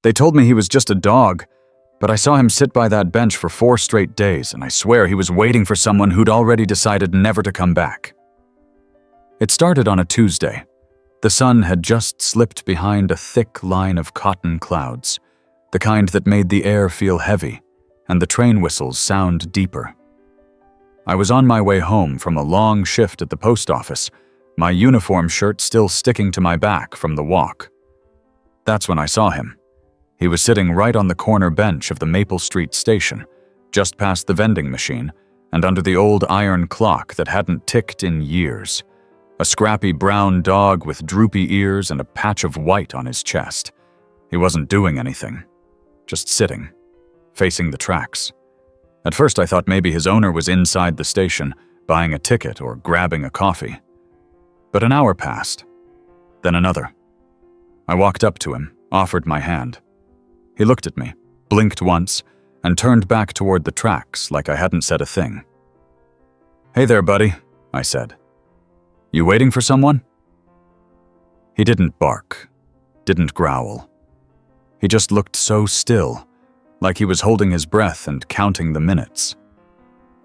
They told me he was just a dog, but I saw him sit by that bench for 4 straight days, and I swear he was waiting for someone who'd already decided never to come back. It started on a Tuesday. The sun had just slipped behind a thick line of cotton clouds, the kind that made the air feel heavy and the train whistles sound deeper. I was on my way home from a long shift at the post office, my uniform shirt still sticking to my back from the walk. That's when I saw him. He was sitting right on the corner bench of the Maple Street station, just past the vending machine and under the old iron clock that hadn't ticked in years. A scrappy brown dog with droopy ears and a patch of white on his chest. He wasn't doing anything, just sitting, facing the tracks. At first I thought maybe his owner was inside the station, buying a ticket or grabbing a coffee. But an hour passed, then another. I walked up to him, offered my hand. He looked at me, blinked once, and turned back toward the tracks like I hadn't said a thing. "Hey there, buddy," I said. "You waiting for someone?" He didn't bark, didn't growl. He just looked so still, like he was holding his breath and counting the minutes.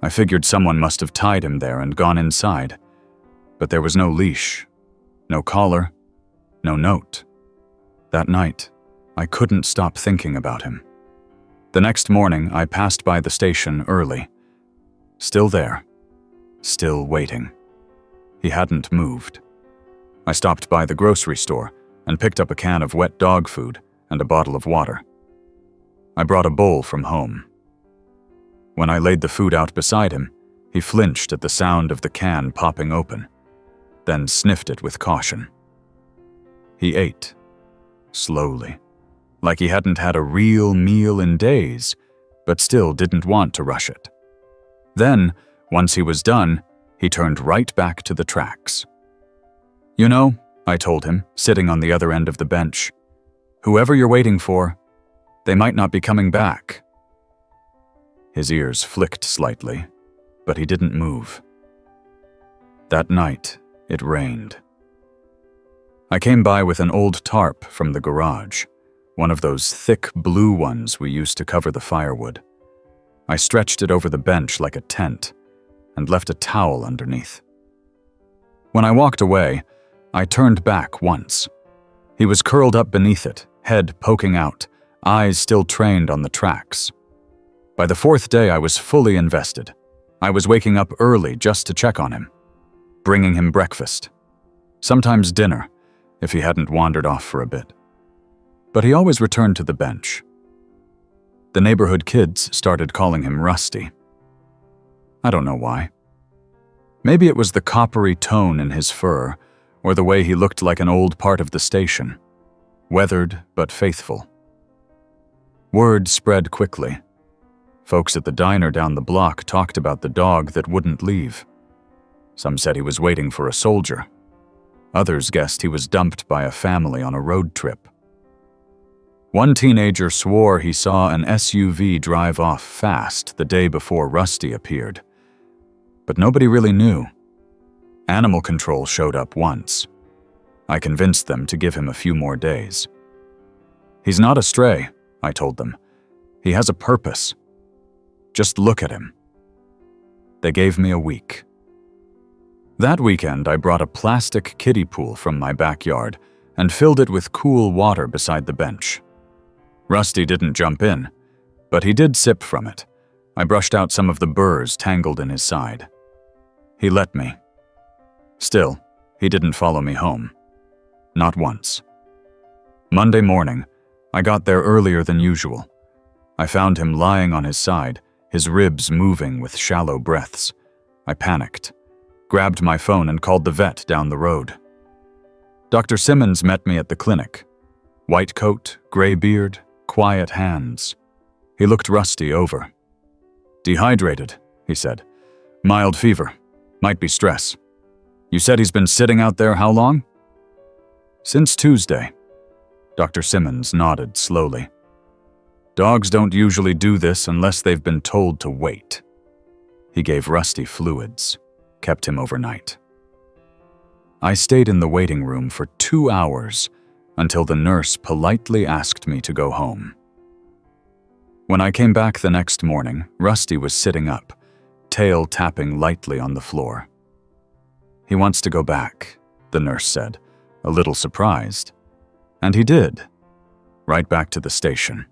I figured someone must have tied him there and gone inside, but there was no leash, no collar, no note. That night, I couldn't stop thinking about him. The next morning, I passed by the station early. Still there, still waiting. He hadn't moved. I stopped by the grocery store and picked up a can of wet dog food and a bottle of water. I brought a bowl from home. When I laid the food out beside him, he flinched at the sound of the can popping open, then sniffed it with caution. He ate, slowly, like he hadn't had a real meal in days, but still didn't want to rush it. Then, once he was done, he turned right back to the tracks. "You know," I told him, sitting on the other end of the bench, "whoever you're waiting for, they might not be coming back." His ears flicked slightly, but he didn't move. That night, it rained. I came by with an old tarp from the garage, one of those thick blue ones we used to cover the firewood. I stretched it over the bench like a tent and left a towel underneath. When I walked away, I turned back once. He was curled up beneath it, head poking out, eyes still trained on the tracks. By the 4th day, I was fully invested. I was waking up early just to check on him, bringing him breakfast, sometimes dinner, if he hadn't wandered off for a bit. But he always returned to the bench. The neighborhood kids started calling him Rusty. I don't know why. Maybe it was the coppery tone in his fur, or the way he looked like an old part of the station, weathered but faithful. Word spread quickly. Folks at the diner down the block talked about the dog that wouldn't leave. Some said he was waiting for a soldier. Others guessed he was dumped by a family on a road trip. One teenager swore he saw an SUV drive off fast the day before Rusty appeared. But nobody really knew. Animal control showed up once. I convinced them to give him a few more days. "He's not a stray," I told them. "He has a purpose. Just look at him." They gave me a week. That weekend, I brought a plastic kiddie pool from my backyard and filled it with cool water beside the bench. Rusty didn't jump in, but he did sip from it. I brushed out some of the burrs tangled in his side. He let me. Still, he didn't follow me home. Not once. Monday morning, I got there earlier than usual. I found him lying on his side, his ribs moving with shallow breaths. I panicked, grabbed my phone and called the vet down the road. Dr. Simmons met me at the clinic. White coat, gray beard, quiet hands. He looked Rusty over. "Dehydrated," he said. "Mild fever. Might be stress. You said he's been sitting out there how long?" "Since Tuesday." Dr. Simmons nodded slowly. "Dogs don't usually do this unless they've been told to wait." He gave Rusty fluids, kept him overnight. I stayed in the waiting room for 2 hours, until the nurse politely asked me to go home. When I came back the next morning, Rusty was sitting up, tail tapping lightly on the floor. "He wants to go back," the nurse said, a little surprised. And he did. Right back to the station.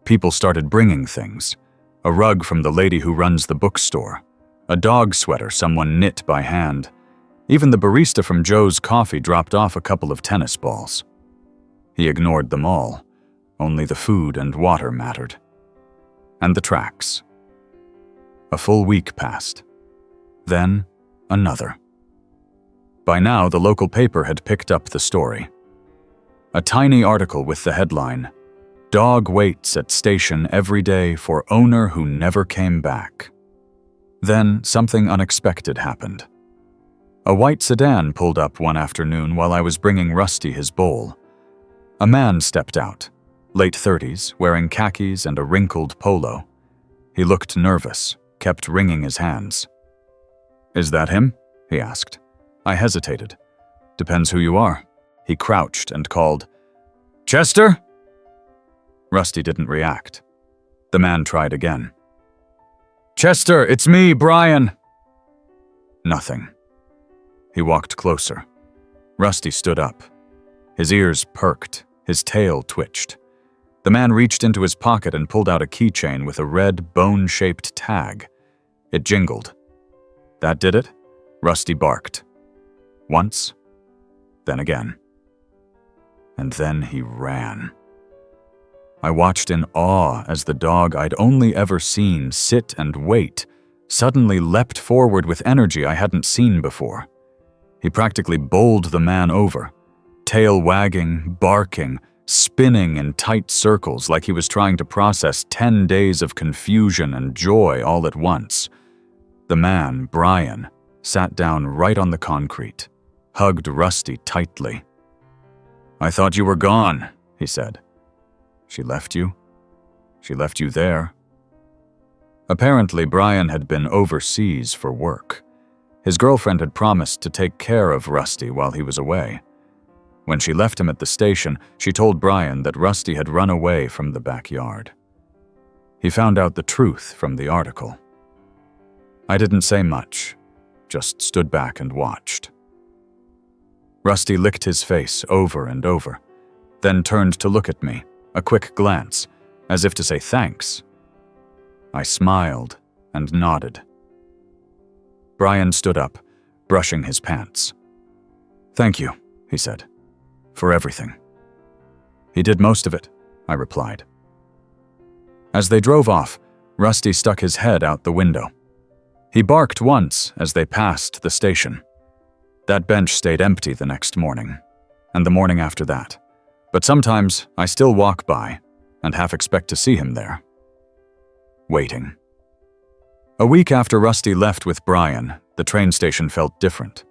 People started bringing things. A rug from the lady who runs the bookstore. A dog sweater someone knit by hand. Even the barista from Joe's Coffee dropped off a couple of tennis balls. He ignored them all. Only the food and water mattered. And the tracks. A full week passed. Then, another. By now, the local paper had picked up the story. A tiny article with the headline, "Dog waits at station every day for owner who never came back." Then, something unexpected happened. A white sedan pulled up one afternoon while I was bringing Rusty his bowl. A man stepped out, late 30s, wearing khakis and a wrinkled polo. He looked nervous, kept wringing his hands. "Is that him?" he asked. I hesitated. "Depends who you are." He crouched and called, "Chester?" Rusty didn't react. The man tried again. "Chester, it's me, Brian." Nothing. He walked closer. Rusty stood up. His ears perked, his tail twitched. The man reached into his pocket and pulled out a keychain with a red, bone-shaped tag. It jingled. That did it? Rusty barked. Once, then again. And then he ran. I watched in awe as the dog I'd only ever seen sit and wait suddenly leapt forward with energy I hadn't seen before. He practically bowled the man over, tail wagging, barking, spinning in tight circles like he was trying to process 10 days of confusion and joy all at once. The man, Brian, sat down right on the concrete, hugged Rusty tightly. "I thought you were gone," he said. "She left you? She left you there?" Apparently, Brian had been overseas for work. His girlfriend had promised to take care of Rusty while he was away. When she left him at the station, she told Brian that Rusty had run away from the backyard. He found out the truth from the article. I didn't say much, just stood back and watched. Rusty licked his face over and over, then turned to look at me, a quick glance, as if to say thanks. I smiled and nodded. Brian stood up, brushing his pants. "Thank you," he said, "for everything." "He did most of it," I replied. As they drove off, Rusty stuck his head out the window. He barked once as they passed the station. That bench stayed empty the next morning, and the morning after that. But sometimes I still walk by and half expect to see him there. Waiting. A week after Rusty left with Brian, the train station felt different.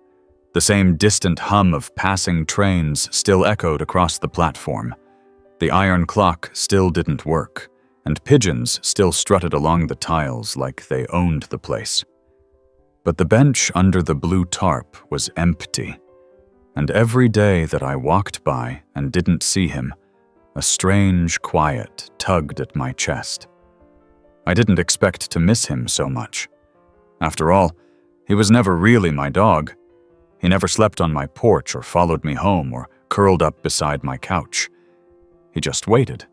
The same distant hum of passing trains still echoed across the platform. The iron clock still didn't work, and pigeons still strutted along the tiles like they owned the place. But the bench under the blue tarp was empty, and every day that I walked by and didn't see him, a strange quiet tugged at my chest. I didn't expect to miss him so much. After all, he was never really my dog. He never slept on my porch or followed me home or curled up beside my couch. He just waited.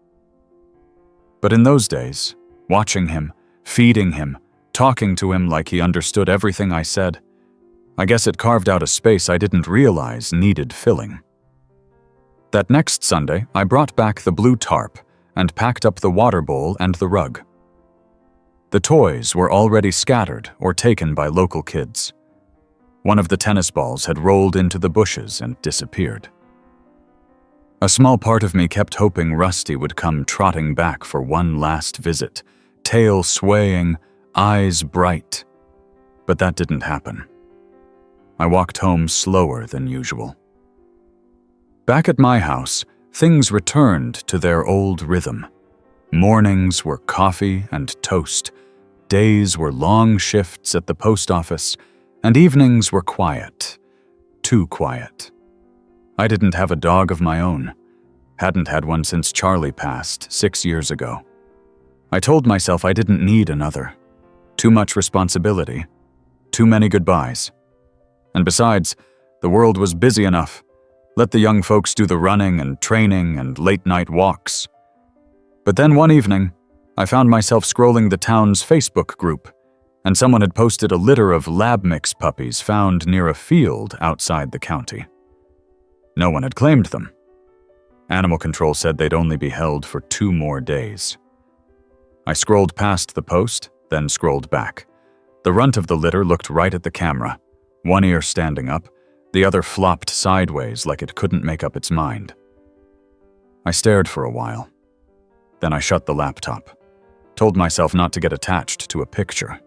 But in those days, watching him, feeding him, talking to him like he understood everything I said, I guess it carved out a space I didn't realize needed filling. That next Sunday, I brought back the blue tarp and packed up the water bowl and the rug. The toys were already scattered or taken by local kids. One of the tennis balls had rolled into the bushes and disappeared. A small part of me kept hoping Rusty would come trotting back for one last visit, tail swaying, eyes bright. But that didn't happen. I walked home slower than usual. Back at my house, things returned to their old rhythm. Mornings were coffee and toast, days were long shifts at the post office, and evenings were quiet, too quiet. I didn't have a dog of my own. Hadn't had one since Charlie passed 6 years ago. I told myself I didn't need another. Too much responsibility. Too many goodbyes. And besides, the world was busy enough. Let the young folks do the running and training and late-night walks. But then one evening, I found myself scrolling the town's Facebook group, and someone had posted a litter of lab mix puppies found near a field outside the county. No one had claimed them. Animal control said they'd only be held for 2 more days. I scrolled past the post, then scrolled back. The runt of the litter looked right at the camera, one ear standing up, the other flopped sideways like it couldn't make up its mind. I stared for a while. Then I shut the laptop, told myself not to get attached to a picture.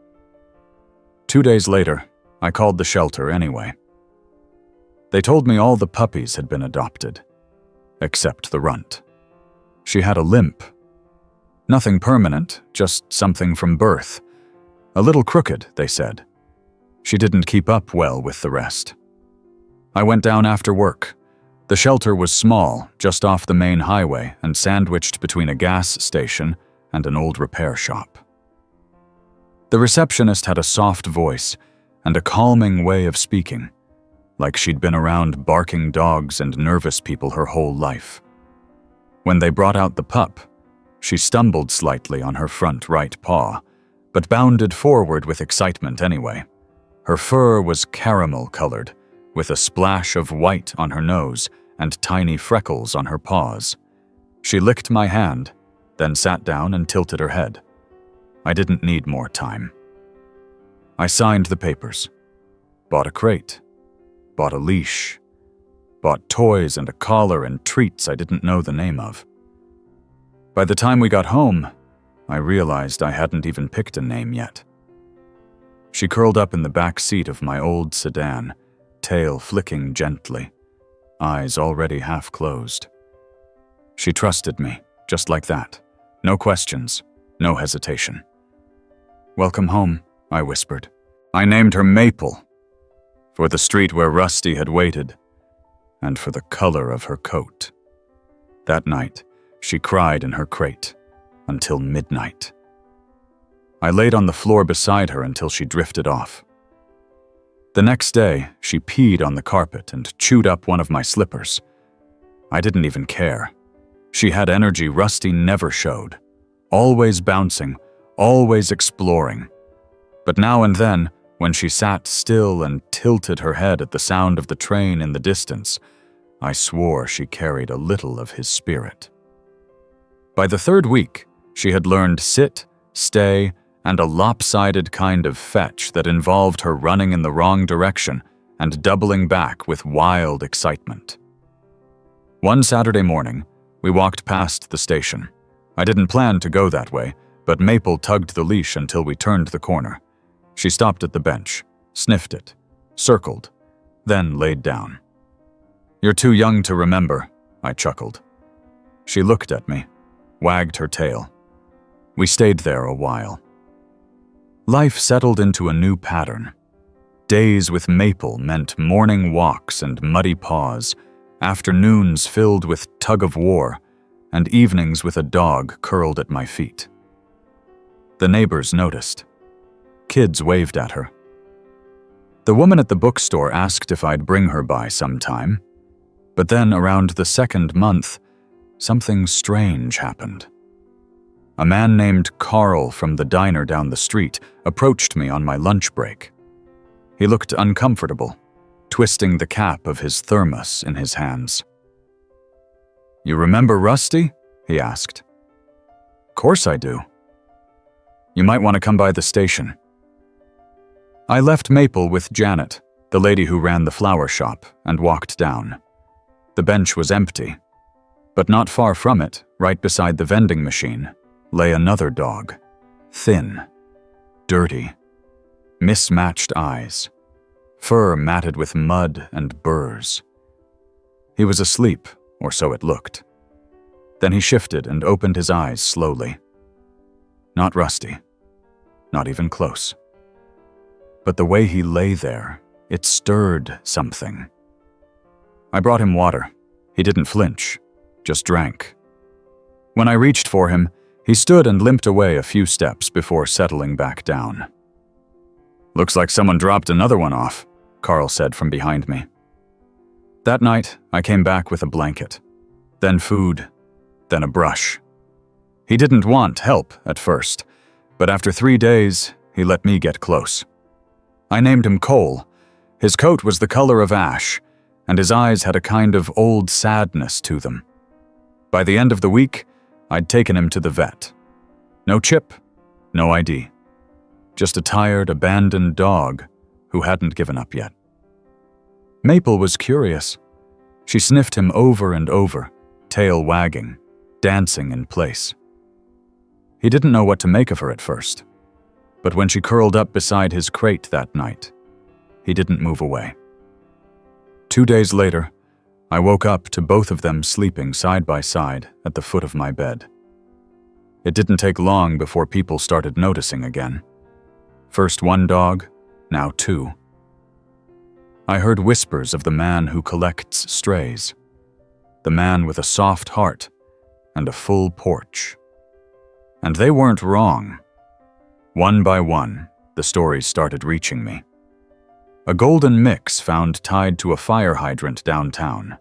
2 days later, I called the shelter anyway. They told me all the puppies had been adopted, except the runt. She had a limp. Nothing permanent, just something from birth. A little crooked, they said. She didn't keep up well with the rest. I went down after work. The shelter was small, just off the main highway and sandwiched between a gas station and an old repair shop. The receptionist had a soft voice and a calming way of speaking, like she'd been around barking dogs and nervous people her whole life. When they brought out the pup, she stumbled slightly on her front right paw, but bounded forward with excitement anyway. Her fur was caramel-colored, with a splash of white on her nose and tiny freckles on her paws. She licked my hand, then sat down and tilted her head. I didn't need more time. I signed the papers, bought a crate, bought a leash, bought toys and a collar and treats I didn't know the name of. By the time we got home, I realized I hadn't even picked a name yet. She curled up in the back seat of my old sedan, tail flicking gently, eyes already half closed. She trusted me, just like that. No questions, no hesitation. "Welcome home," I whispered. I named her Maple, for the street where Rusty had waited, and for the color of her coat. That night, she cried in her crate, until midnight. I laid on the floor beside her until she drifted off. The next day, she peed on the carpet and chewed up one of my slippers. I didn't even care. She had energy Rusty never showed, always bouncing, always exploring. But now and then, when she sat still and tilted her head at the sound of the train in the distance, I swore she carried a little of his spirit. By the 3rd week, she had learned sit, stay, and a lopsided kind of fetch that involved her running in the wrong direction and doubling back with wild excitement. One Saturday morning, we walked past the station. I didn't plan to go that way, but Maple tugged the leash until we turned the corner. She stopped at the bench, sniffed it, circled, then laid down. "You're too young to remember," I chuckled. She looked at me, wagged her tail. We stayed there a while. Life settled into a new pattern. Days with Maple meant morning walks and muddy paws, afternoons filled with tug-of-war, and evenings with a dog curled at my feet. The neighbors noticed. Kids waved at her. The woman at the bookstore asked if I'd bring her by sometime, but then around the 2nd month, something strange happened. A man named Carl from the diner down the street approached me on my lunch break. He looked uncomfortable, twisting the cap of his thermos in his hands. "You remember Rusty?" he asked. "Course I do." "You might want to come by the station." I left Maple with Janet, the lady who ran the flower shop, and walked down. The bench was empty, but not far from it, right beside the vending machine, lay another dog, thin, dirty, mismatched eyes, fur matted with mud and burrs. He was asleep, or so it looked. Then he shifted and opened his eyes slowly. Not Rusty, not even close. But the way he lay there, it stirred something. I brought him water. He didn't flinch. just drank. When I reached for him, he stood and limped away a few steps before settling back down. "Looks like someone dropped another one off," Carl said from behind me. That night, I came back with a blanket, then food, then a brush. He didn't want help at first, but after 3 days, he let me get close. I named him Cole. His coat was the color of ash, and his eyes had a kind of old sadness to them. By the end of the week, I'd taken him to the vet. No chip, no ID. Just a tired, abandoned dog who hadn't given up yet. Maple was curious. She sniffed him over and over, tail wagging, dancing in place. He didn't know what to make of her at first, but when she curled up beside his crate that night, he didn't move away. 2 days later, I woke up to both of them sleeping side by side at the foot of my bed. It didn't take long before people started noticing again. First one dog, now 2. I heard whispers of the man who collects strays, the man with a soft heart and a full porch. And they weren't wrong. One by one, the stories started reaching me. A golden mix found tied to a fire hydrant downtown.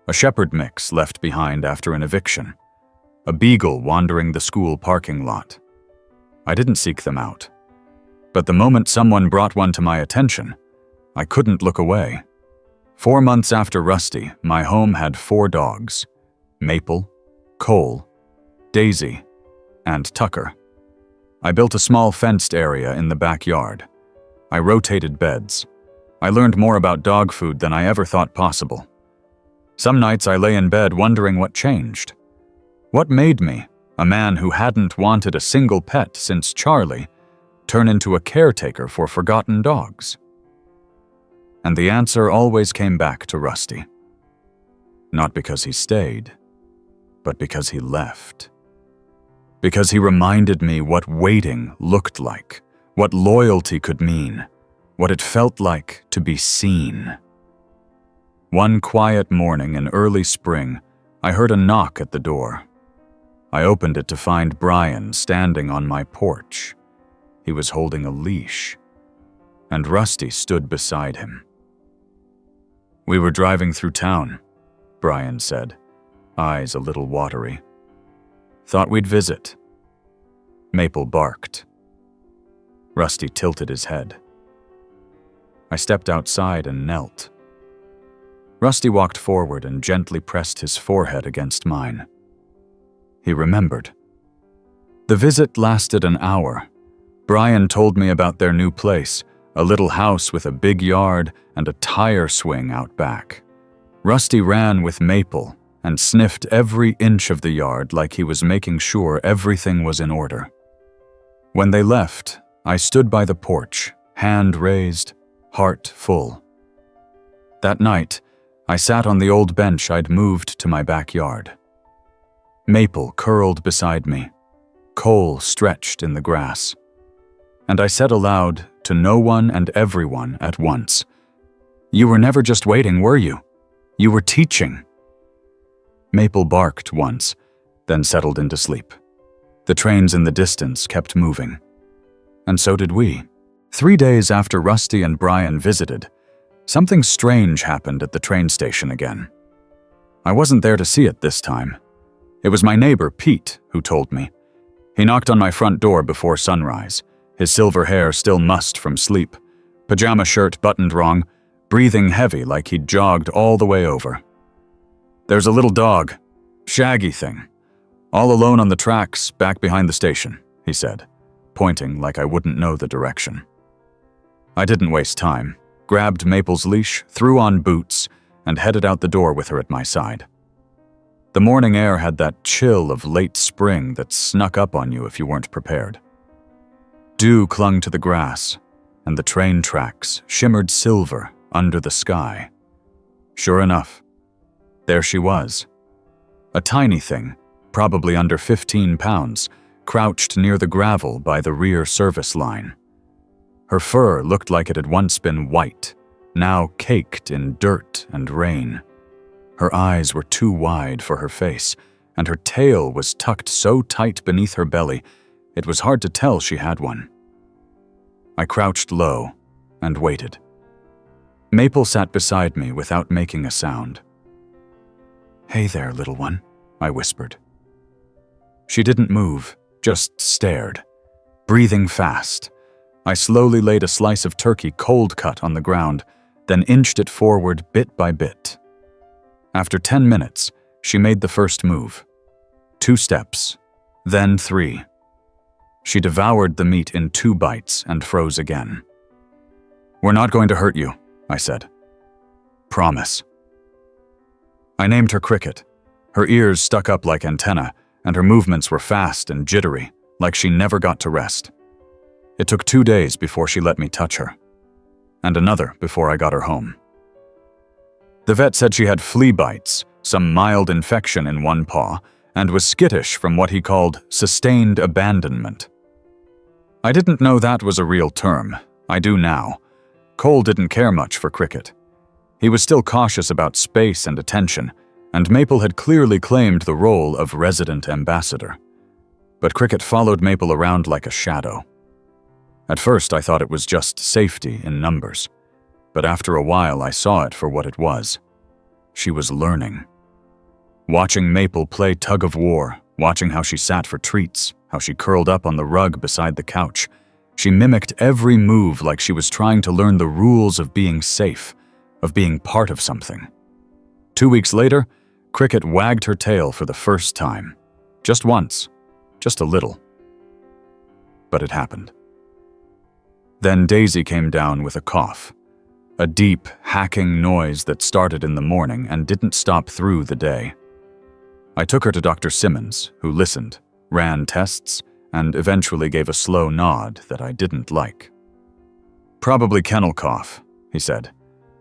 A shepherd mix left behind after an eviction. A beagle wandering the school parking lot. I didn't seek them out. But the moment someone brought one to my attention, I couldn't look away. 4 months after Rusty, my home had 4 dogs: Maple, Cole, Daisy, and Tucker. I built a small fenced area in the backyard. I rotated beds. I learned more about dog food than I ever thought possible. Some nights I lay in bed wondering what changed. What made me, a man who hadn't wanted a single pet since Charlie, turn into a caretaker for forgotten dogs? And the answer always came back to Rusty. Not because he stayed, but because he left. Because he reminded me what waiting looked like, what loyalty could mean, what it felt like to be seen. One quiet morning in early spring, I heard a knock at the door. I opened it to find Brian standing on my porch. He was holding a leash, and Rusty stood beside him. "We were driving through town," Brian said, eyes a little watery. "Thought we'd visit." Maple barked. Rusty tilted his head. I stepped outside and knelt. Rusty walked forward and gently pressed his forehead against mine. He remembered. The visit lasted an hour. Brian told me about their new place, a little house with a big yard and a tire swing out back. Rusty ran with Maple and sniffed every inch of the yard like he was making sure everything was in order. When they left, I stood by the porch, hand raised, heart full. That night, I sat on the old bench I'd moved to my backyard. Maple curled beside me, Cole stretched in the grass. And I said aloud to no one and everyone at once, "You were never just waiting, were you? You were teaching." Maple barked once, then settled into sleep. The trains in the distance kept moving. And so did we. 3 days after Rusty and Brian visited, something strange happened at the train station again. I wasn't there to see it this time. It was my neighbor, Pete, who told me. He knocked on my front door before sunrise, his silver hair still mussed from sleep, pajama shirt buttoned wrong, breathing heavy like he'd jogged all the way over. "There's a little dog, shaggy thing, all alone on the tracks back behind the station," he said, pointing like I wouldn't know the direction. I didn't waste time, grabbed Maple's leash, threw on boots, and headed out the door with her at my side. The morning air had that chill of late spring that snuck up on you if you weren't prepared. Dew clung to the grass, and the train tracks shimmered silver under the sky. Sure enough, there she was. A tiny thing, probably under 15 pounds, crouched near the gravel by the rear service line. Her fur looked like it had once been white, now caked in dirt and rain. Her eyes were too wide for her face, and her tail was tucked so tight beneath her belly, it was hard to tell she had one. I crouched low and waited. Maple sat beside me without making a sound. "Hey there, little one," I whispered. She didn't move, just stared, breathing fast. I slowly laid a slice of turkey cold cut on the ground, then inched it forward bit by bit. After 10 minutes, she made the first move. 2 steps, then 3. She devoured the meat in 2 bites and froze again. "We're not going to hurt you," I said. "Promise." I named her Cricket. Her ears stuck up like antennae, and her movements were fast and jittery, like she never got to rest. It took 2 days before she let me touch her, and another before I got her home. The vet said she had flea bites, some mild infection in one paw, and was skittish from what he called sustained abandonment. I didn't know that was a real term. I do now. Cole didn't care much for Cricket. He was still cautious about space and attention, and Maple had clearly claimed the role of resident ambassador. But Cricket followed Maple around like a shadow. At first, I thought it was just safety in numbers, but after a while I saw it for what it was. She was learning. Watching Maple play tug-of-war, watching how she sat for treats, how she curled up on the rug beside the couch, she mimicked every move like she was trying to learn the rules of being safe, of being part of something. 2 weeks later, Cricket wagged her tail for the first time. Just once, just a little. But it happened. Then Daisy came down with a cough, a deep, hacking noise that started in the morning and didn't stop through the day. I took her to Dr. Simmons, who listened, ran tests, and eventually gave a slow nod that I didn't like. "Probably kennel cough," he said.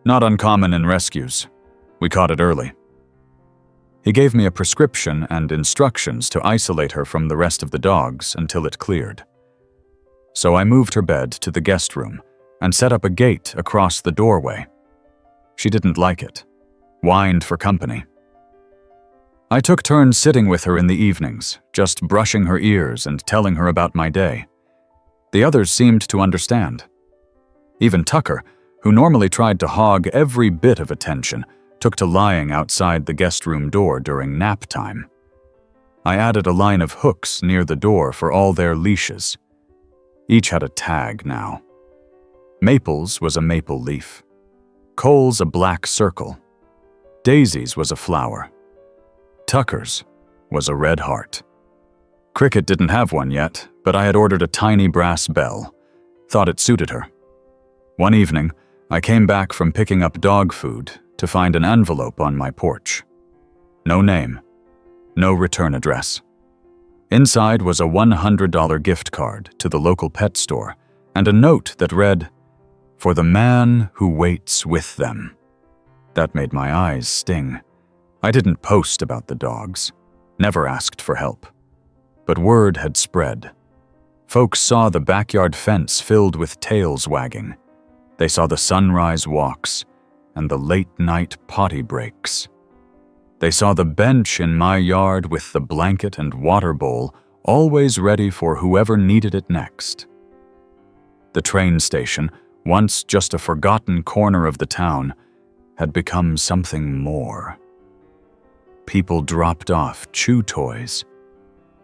"Not uncommon in rescues. We caught it early." He gave me a prescription and instructions to isolate her from the rest of the dogs until it cleared. So I moved her bed to the guest room and set up a gate across the doorway. She didn't like it, whined for company. I took turns sitting with her in the evenings, just brushing her ears and telling her about my day. The others seemed to understand. Even Tucker, who normally tried to hog every bit of attention, took to lying outside the guest room door during nap time. I added a line of hooks near the door for all their leashes. Each had a tag now. Maple's was a maple leaf. Cole's a black circle. Daisy's was a flower. Tucker's was a red heart. Cricket didn't have one yet, but I had ordered a tiny brass bell. Thought it suited her. One evening, I came back from picking up dog food to find an envelope on my porch. No name, no return address. Inside was a $100 gift card to the local pet store and a note that read, "For the man who waits with them." That made my eyes sting. I didn't post about the dogs, never asked for help. But word had spread. Folks saw the backyard fence filled with tails wagging. They saw the sunrise walks and the late-night potty breaks. They saw the bench in my yard with the blanket and water bowl always ready for whoever needed it next. The train station, once just a forgotten corner of the town, had become something more. People dropped off chew toys,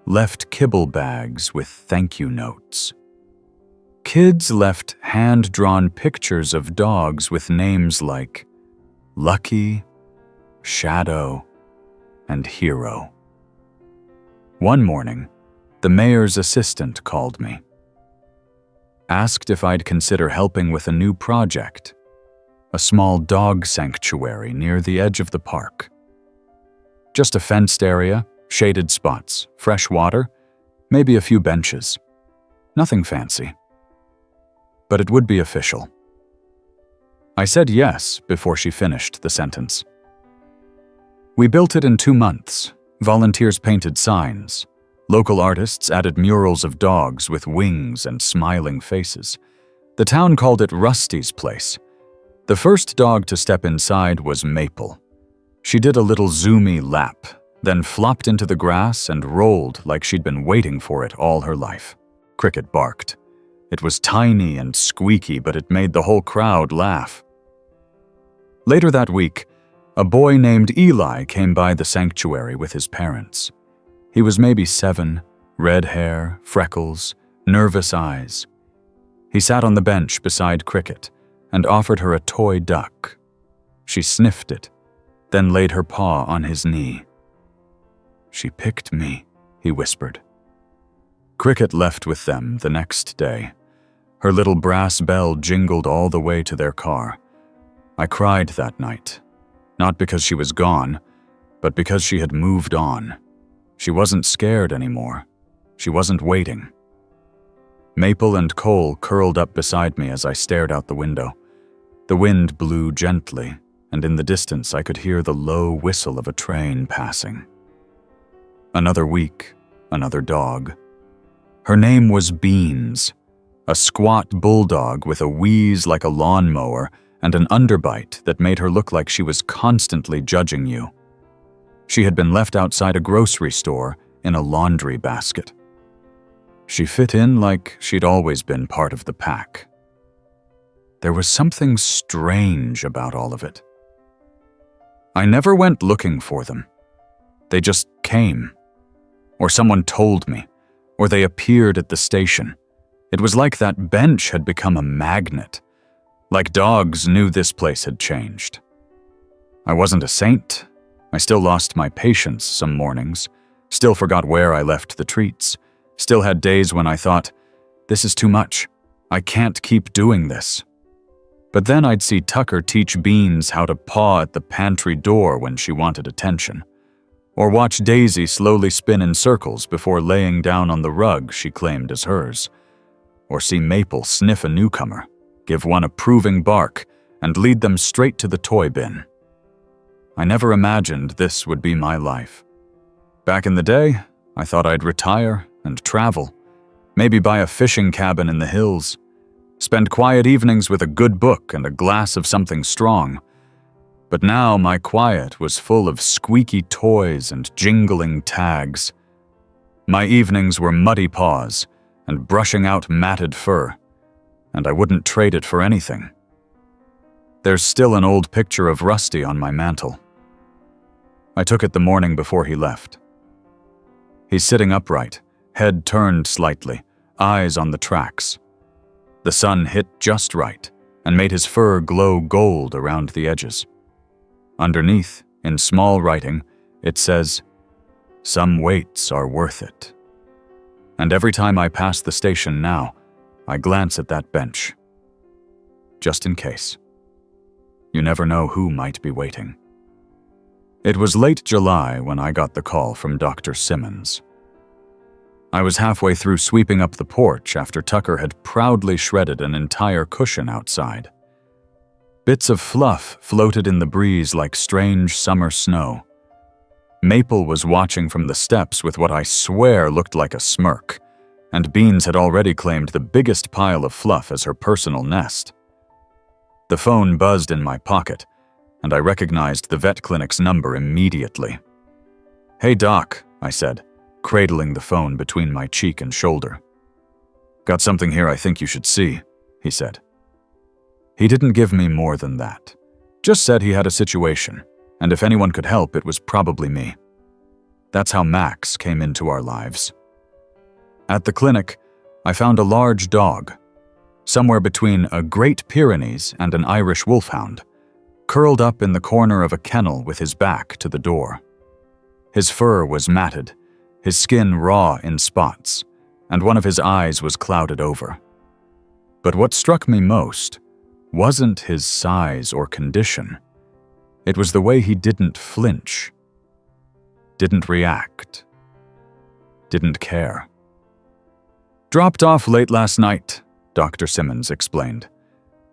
left kibble bags with thank you notes. Kids left hand-drawn pictures of dogs with names like Lucky, Shadow, and Hero. One morning, the mayor's assistant called me. Asked if I'd consider helping with a new project, a small dog sanctuary near the edge of the park. Just a fenced area, shaded spots, fresh water, maybe a few benches. Nothing fancy. But it would be official. I said yes before she finished the sentence. We built it in 2 months. Volunteers painted signs. Local artists added murals of dogs with wings and smiling faces. The town called it Rusty's Place. The first dog to step inside was Maple. She did a little zoomy lap, then flopped into the grass and rolled like she'd been waiting for it all her life. Cricket barked. It was tiny and squeaky, but it made the whole crowd laugh. Later that week, a boy named Eli came by the sanctuary with his parents. He was maybe 7, red hair, freckles, nervous eyes. He sat on the bench beside Cricket and offered her a toy duck. She sniffed it, then laid her paw on his knee. "She picked me," he whispered. Cricket left with them the next day. Her little brass bell jingled all the way to their car. I cried that night, not because she was gone, but because she had moved on. She wasn't scared anymore. She wasn't waiting. Maple and Cole curled up beside me as I stared out the window. The wind blew gently, and in the distance I could hear the low whistle of a train passing. Another week, another dog. Her name was Beans, a squat bulldog with a wheeze like a lawnmower and an underbite that made her look like she was constantly judging you. She had been left outside a grocery store in a laundry basket. She fit in like she'd always been part of the pack. There was something strange about all of it. I never went looking for them. They just came. Or someone told me, or they appeared at the station. It was like that bench had become a magnet, like dogs knew this place had changed. I wasn't a saint. I still lost my patience some mornings, still forgot where I left the treats, still had days when I thought, this is too much. I can't keep doing this. But then I'd see Tucker teach Beans how to paw at the pantry door when she wanted attention, or watch Daisy slowly spin in circles before laying down on the rug she claimed as hers, or see Maple sniff a newcomer, give one approving bark, and lead them straight to the toy bin. I never imagined this would be my life. Back in the day, I thought I'd retire and travel, maybe buy a fishing cabin in the hills, spend quiet evenings with a good book and a glass of something strong. But now my quiet was full of squeaky toys and jingling tags. My evenings were muddy paws and brushing out matted fur, and I wouldn't trade it for anything. There's still an old picture of Rusty on my mantel. I took it the morning before he left. He's sitting upright, head turned slightly, eyes on the tracks. The sun hit just right and made his fur glow gold around the edges. Underneath, in small writing, it says, "Some waits are worth it." And every time I pass the station now, I glance at that bench. Just in case. You never know who might be waiting. It was late July when I got the call from Dr. Simmons. I was halfway through sweeping up the porch after Tucker had proudly shredded an entire cushion outside. Bits of fluff floated in the breeze like strange summer snow. Maple was watching from the steps with what I swear looked like a smirk, and Beans had already claimed the biggest pile of fluff as her personal nest. The phone buzzed in my pocket, and I recognized the vet clinic's number immediately. "Hey, Doc," I said, cradling the phone between my cheek and shoulder. "Got something here I think you should see," he said. He didn't give me more than that, just said he had a situation, and if anyone could help, it was probably me. That's how Max came into our lives. At the clinic, I found a large dog, somewhere between a Great Pyrenees and an Irish wolfhound, curled up in the corner of a kennel with his back to the door. His fur was matted, his skin raw in spots, and one of his eyes was clouded over. But what struck me most wasn't his size or condition. It was the way he didn't flinch, didn't react, didn't care. "Dropped off late last night," Dr. Simmons explained.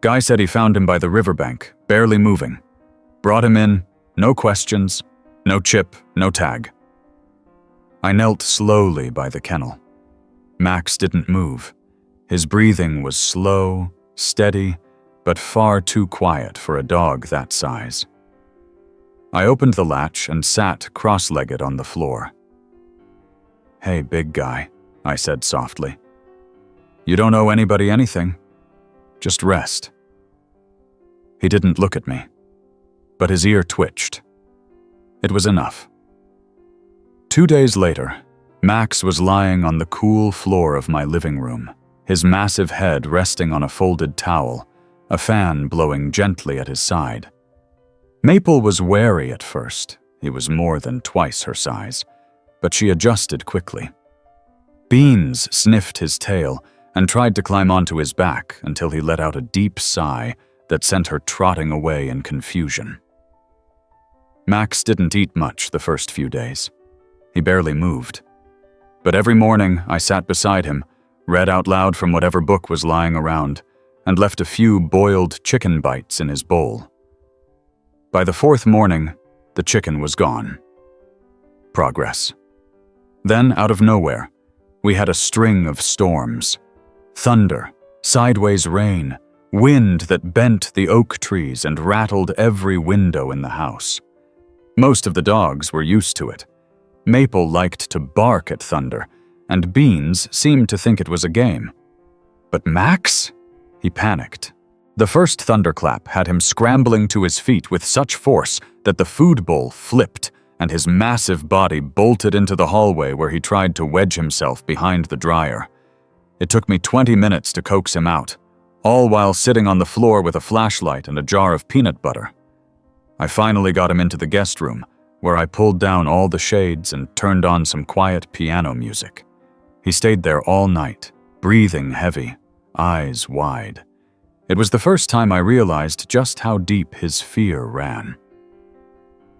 "Guy said he found him by the riverbank, barely moving. Brought him in, no questions, no chip, no tag." I knelt slowly by the kennel. Max didn't move. His breathing was slow, steady, but far too quiet for a dog that size. I opened the latch and sat cross-legged on the floor. "Hey, big guy," I said softly. "You don't owe anybody anything. Just rest." He didn't look at me, but his ear twitched. It was enough. 2 days later, Max was lying on the cool floor of my living room, his massive head resting on a folded towel, a fan blowing gently at his side. Maple was wary at first. He was more than twice her size, but she adjusted quickly. Beans sniffed his tail and tried to climb onto his back until he let out a deep sigh that sent her trotting away in confusion. Max didn't eat much the first few days. He barely moved. But every morning I sat beside him, read out loud from whatever book was lying around, and left a few boiled chicken bites in his bowl. By the 4th morning, the chicken was gone. Progress. Then, out of nowhere, we had a string of storms. Thunder, sideways rain, wind that bent the oak trees and rattled every window in the house. Most of the dogs were used to it. Maple liked to bark at thunder, and Beans seemed to think it was a game. But Max? He panicked. The first thunderclap had him scrambling to his feet with such force that the food bowl flipped and his massive body bolted into the hallway where he tried to wedge himself behind the dryer. It took me 20 minutes to coax him out, all while sitting on the floor with a flashlight and a jar of peanut butter. I finally got him into the guest room, where I pulled down all the shades and turned on some quiet piano music. He stayed there all night, breathing heavy, eyes wide. It was the first time I realized just how deep his fear ran.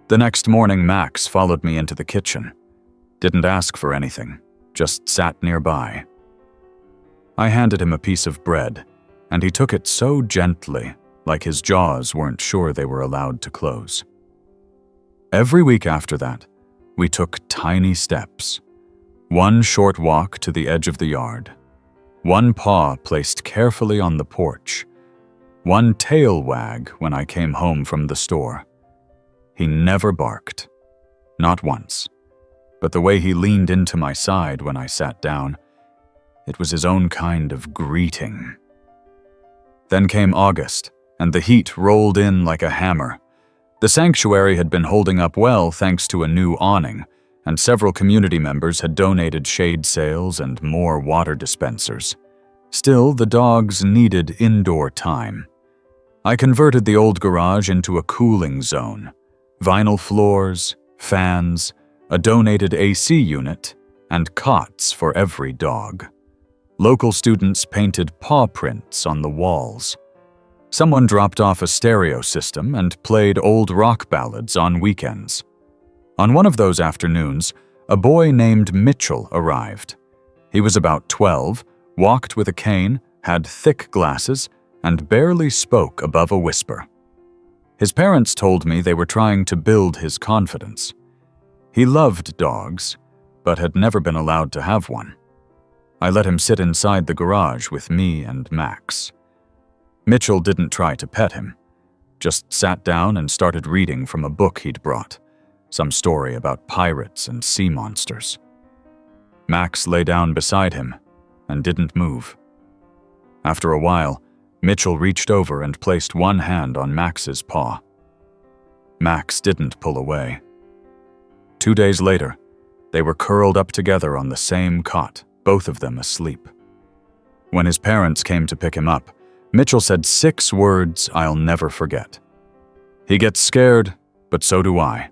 The next morning, Max followed me into the kitchen. Didn't ask for anything, just sat nearby. I handed him a piece of bread, and he took it so gently, like his jaws weren't sure they were allowed to close. Every week after that, we took tiny steps. One short walk to the edge of the yard. One paw placed carefully on the porch. One tail wag when I came home from the store. He never barked. Not once. But the way he leaned into my side when I sat down, it was his own kind of greeting. Then came August, and the heat rolled in like a hammer. The sanctuary had been holding up well thanks to a new awning, and several community members had donated shade sails and more water dispensers. Still, the dogs needed indoor time. I converted the old garage into a cooling zone. Vinyl floors, fans, a donated AC unit, and cots for every dog. Local students painted paw prints on the walls. Someone dropped off a stereo system and played old rock ballads on weekends. On one of those afternoons, a boy named Mitchell arrived. He was about 12, walked with a cane, had thick glasses, and barely spoke above a whisper. His parents told me they were trying to build his confidence. He loved dogs, but had never been allowed to have one. I let him sit inside the garage with me and Max. Mitchell didn't try to pet him, just sat down and started reading from a book he'd brought, some story about pirates and sea monsters. Max lay down beside him and didn't move. After a while, Mitchell reached over and placed one hand on Max's paw. Max didn't pull away. 2 days later, they were curled up together on the same cot, both of them asleep. When his parents came to pick him up, Mitchell said 6 words I'll never forget. "He gets scared, but so do I."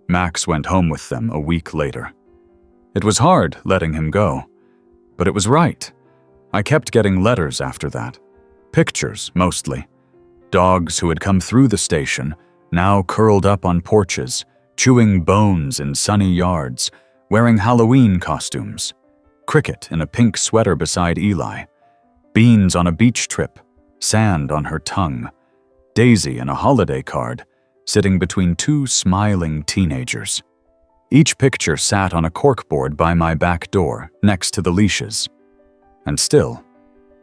Max went home with them a week later. It was hard letting him go, but it was right. I kept getting letters after that. Pictures, mostly. Dogs who had come through the station, now curled up on porches, chewing bones in sunny yards, wearing Halloween costumes. Cricket in a pink sweater beside Eli. Beans on a beach trip, sand on her tongue. Daisy in a holiday card, sitting between 2 smiling teenagers. Each picture sat on a corkboard by my back door, next to the leashes. And still,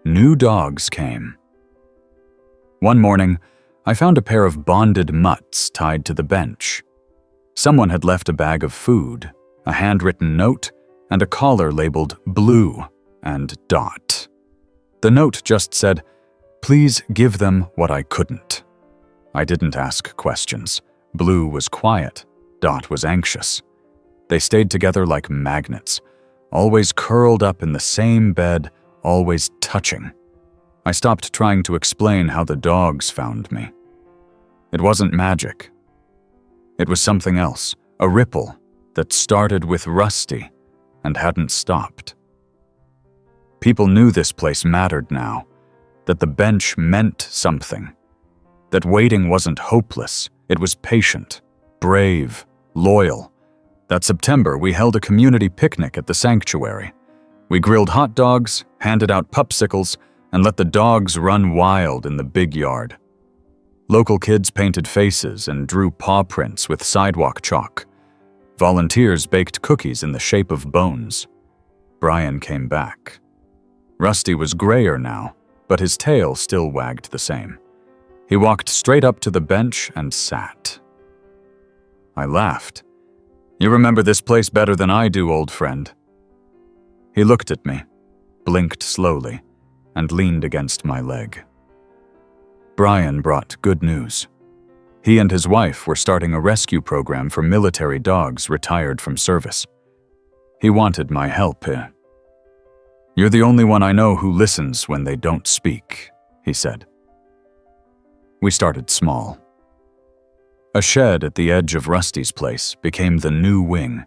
new dogs came. One morning, I found a pair of bonded mutts tied to the bench. Someone had left a bag of food, a handwritten note, and a collar labeled Blue and Dot. The note just said, "Please give them what I couldn't." I didn't ask questions. Blue was quiet. Dot was anxious. They stayed together like magnets, always curled up in the same bed, always touching. I stopped trying to explain how the dogs found me. It wasn't magic. It was something else, a ripple that started with Rusty and hadn't stopped. People knew this place mattered now, that the bench meant something, that waiting wasn't hopeless, it was patient, brave, loyal. That September, we held a community picnic at the sanctuary. We grilled hot dogs, handed out popsicles, and let the dogs run wild in the big yard. Local kids painted faces and drew paw prints with sidewalk chalk. Volunteers baked cookies in the shape of bones. Brian came back. Rusty was grayer now, but his tail still wagged the same. He walked straight up to the bench and sat. I laughed. "You remember this place better than I do, old friend." He looked at me, blinked slowly, and leaned against my leg. Brian brought good news. He and his wife were starting a rescue program for military dogs retired from service. He wanted my help. "You're the only one I know who listens when they don't speak," he said. We started small. A shed at the edge of Rusty's place became the new wing.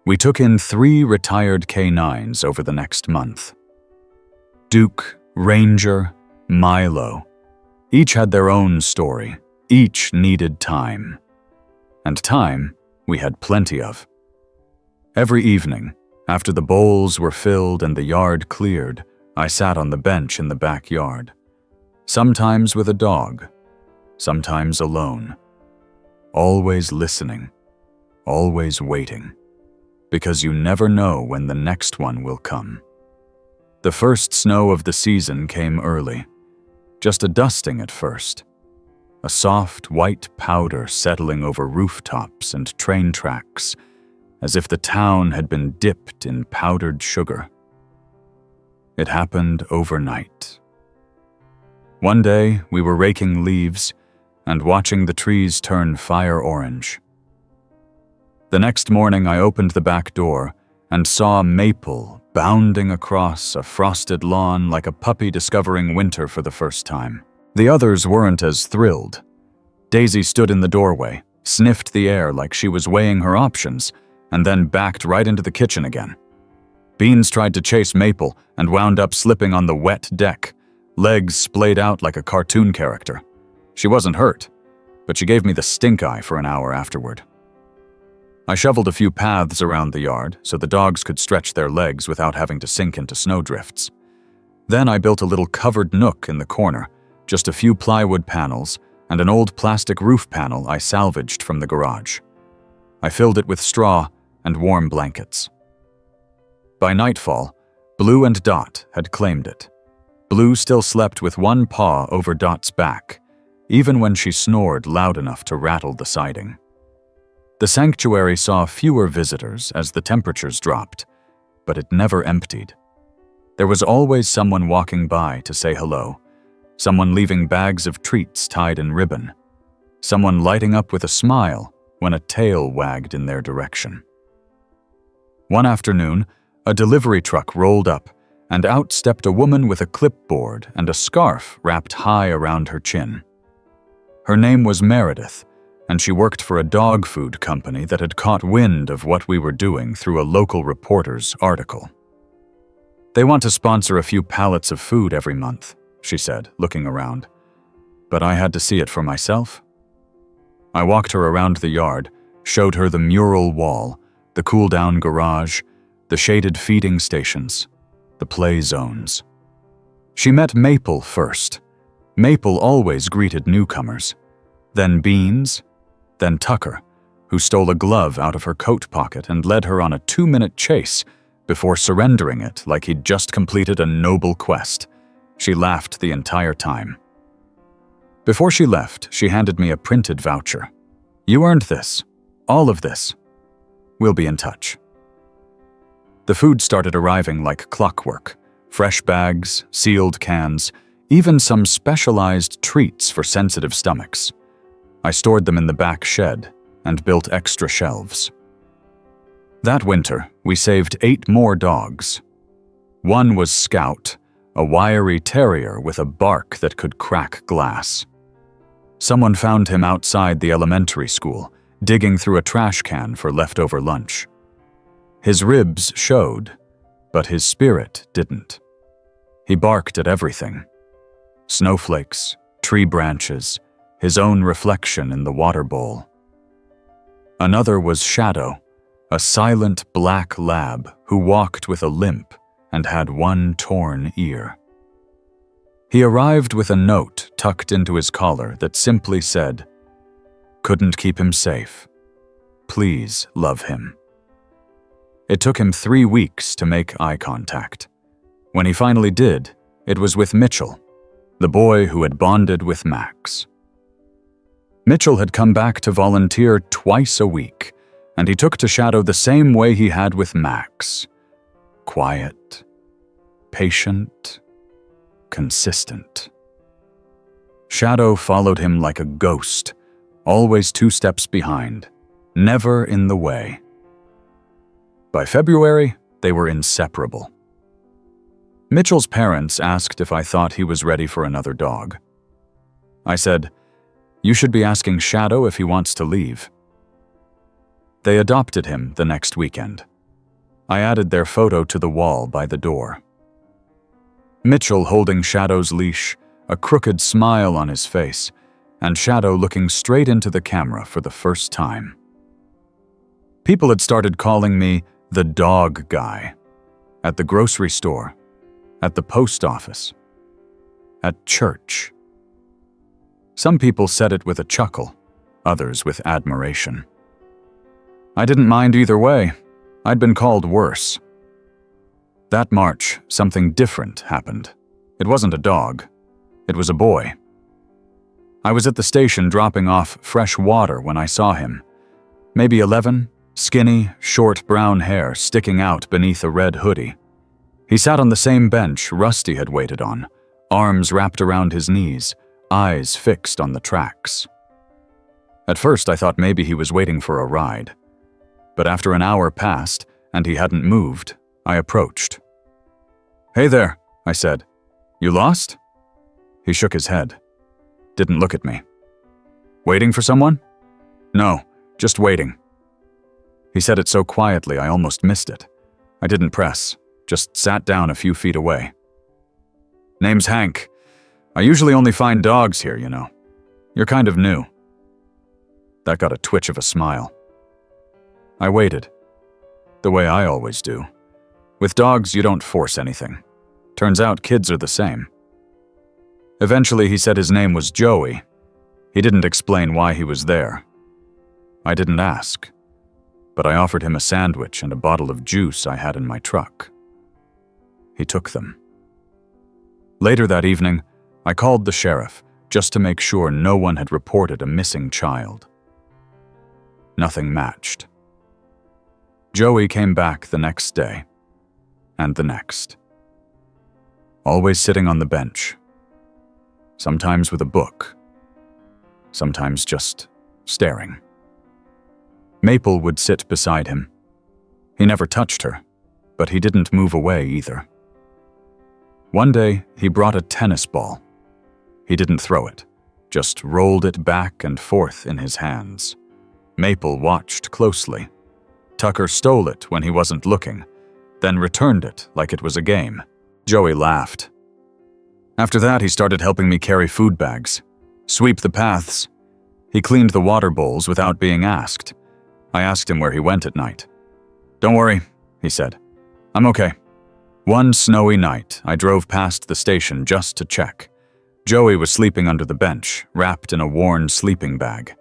We took in 3 retired canines over the next month. Duke, Ranger, Milo. Each had their own story. Each needed time. And time we had plenty of. Every evening, after the bowls were filled and the yard cleared, I sat on the bench in the backyard. Sometimes with a dog, sometimes alone. Always listening, always waiting. Because you never know when the next one will come. The first snow of the season came early. Just a dusting at first. A soft white powder settling over rooftops and train tracks, as if the town had been dipped in powdered sugar. It happened overnight. One day, we were raking leaves and watching the trees turn fire orange. The next morning, I opened the back door and saw Maple bounding across a frosted lawn like a puppy discovering winter for the first time. The others weren't as thrilled. Daisy stood in the doorway, sniffed the air like she was weighing her options, and then backed right into the kitchen again. Beans tried to chase Maple and wound up slipping on the wet deck, legs splayed out like a cartoon character. She wasn't hurt, but she gave me the stink eye for an hour afterward. I shoveled a few paths around the yard so the dogs could stretch their legs without having to sink into snowdrifts. Then I built a little covered nook in the corner, just a few plywood panels and an old plastic roof panel I salvaged from the garage. I filled it with straw and warm blankets. By nightfall, Blue and Dot had claimed it. Blue still slept with one paw over Dot's back, even when she snored loud enough to rattle the siding. The sanctuary saw fewer visitors as the temperatures dropped, but it never emptied. There was always someone walking by to say hello, someone leaving bags of treats tied in ribbon, someone lighting up with a smile when a tail wagged in their direction. One afternoon, a delivery truck rolled up, and out stepped a woman with a clipboard and a scarf wrapped high around her chin. Her name was Meredith, and she worked for a dog food company that had caught wind of what we were doing through a local reporter's article. "They want to sponsor a few pallets of food every month," she said, looking around. But I had to see it for myself. I walked her around the yard, showed her the mural wall, the cool-down garage, the shaded feeding stations, the play zones. She met Maple first. Maple always greeted newcomers. Then Beans, then Tucker, who stole a glove out of her coat pocket and led her on a 2-minute chase before surrendering it like he'd just completed a noble quest. She laughed the entire time. Before she left, she handed me a printed voucher. "You earned this. All of this. We'll be in touch." The food started arriving like clockwork. Fresh bags, sealed cans, even some specialized treats for sensitive stomachs. I stored them in the back shed and built extra shelves. That winter, we saved 8 more dogs. One was Scout, a wiry terrier with a bark that could crack glass. Someone found him outside the elementary school, digging through a trash can for leftover lunch. His ribs showed, but his spirit didn't. He barked at everything. Snowflakes, tree branches, his own reflection in the water bowl. Another was Shadow, a silent black lab who walked with a limp and had one torn ear. He arrived with a note tucked into his collar that simply said, "Couldn't keep him safe. Please love him." It took him 3 weeks to make eye contact. When he finally did, it was with Mitchell, the boy who had bonded with Max. Mitchell had come back to volunteer twice a week, and he took to Shadow the same way he had with Max. Quiet, patient, consistent. Shadow followed him like a ghost, always 2 steps behind, never in the way. By February, they were inseparable. Mitchell's parents asked if I thought he was ready for another dog. I said, "You should be asking Shadow if he wants to leave." They adopted him the next weekend. I added their photo to the wall by the door. Mitchell holding Shadow's leash, a crooked smile on his face, and Shadow looking straight into the camera for the first time. People had started calling me the dog guy. At the grocery store, at the post office, at church. Some people said it with a chuckle, others with admiration. I didn't mind either way. I'd been called worse. That March, something different happened. It wasn't a dog. It was a boy. I was at the station dropping off fresh water when I saw him. Maybe 11, skinny, short brown hair sticking out beneath a red hoodie. He sat on the same bench Rusty had waited on, arms wrapped around his knees, eyes fixed on the tracks. At first I thought maybe he was waiting for a ride. But after an hour passed and he hadn't moved, I approached. "Hey there," I said. "You lost?" He shook his head. Didn't look at me. "Waiting for someone?" "No, just waiting." He said it so quietly I almost missed it. I didn't press, just sat down a few feet away. "Name's Hank. I usually only find dogs here, you know. You're kind of new." That got a twitch of a smile. I waited, the way I always do. With dogs, you don't force anything. Turns out kids are the same. Eventually, he said his name was Joey. He didn't explain why he was there. I didn't ask, but I offered him a sandwich and a bottle of juice I had in my truck. He took them. Later that evening, I called the sheriff just to make sure no one had reported a missing child. Nothing matched. Joey came back the next day, and the next. Always sitting on the bench. Sometimes with a book. Sometimes just staring. Maple would sit beside him. He never touched her, but he didn't move away either. One day, he brought a tennis ball. He didn't throw it, just rolled it back and forth in his hands. Maple watched closely. Tucker stole it when he wasn't looking, then returned it like it was a game. Joey laughed. After that, he started helping me carry food bags, sweep the paths. He cleaned the water bowls without being asked. I asked him where he went at night. "Don't worry," he said. "I'm okay." One snowy night, I drove past the station just to check. Joey was sleeping under the bench, wrapped in a worn sleeping bag.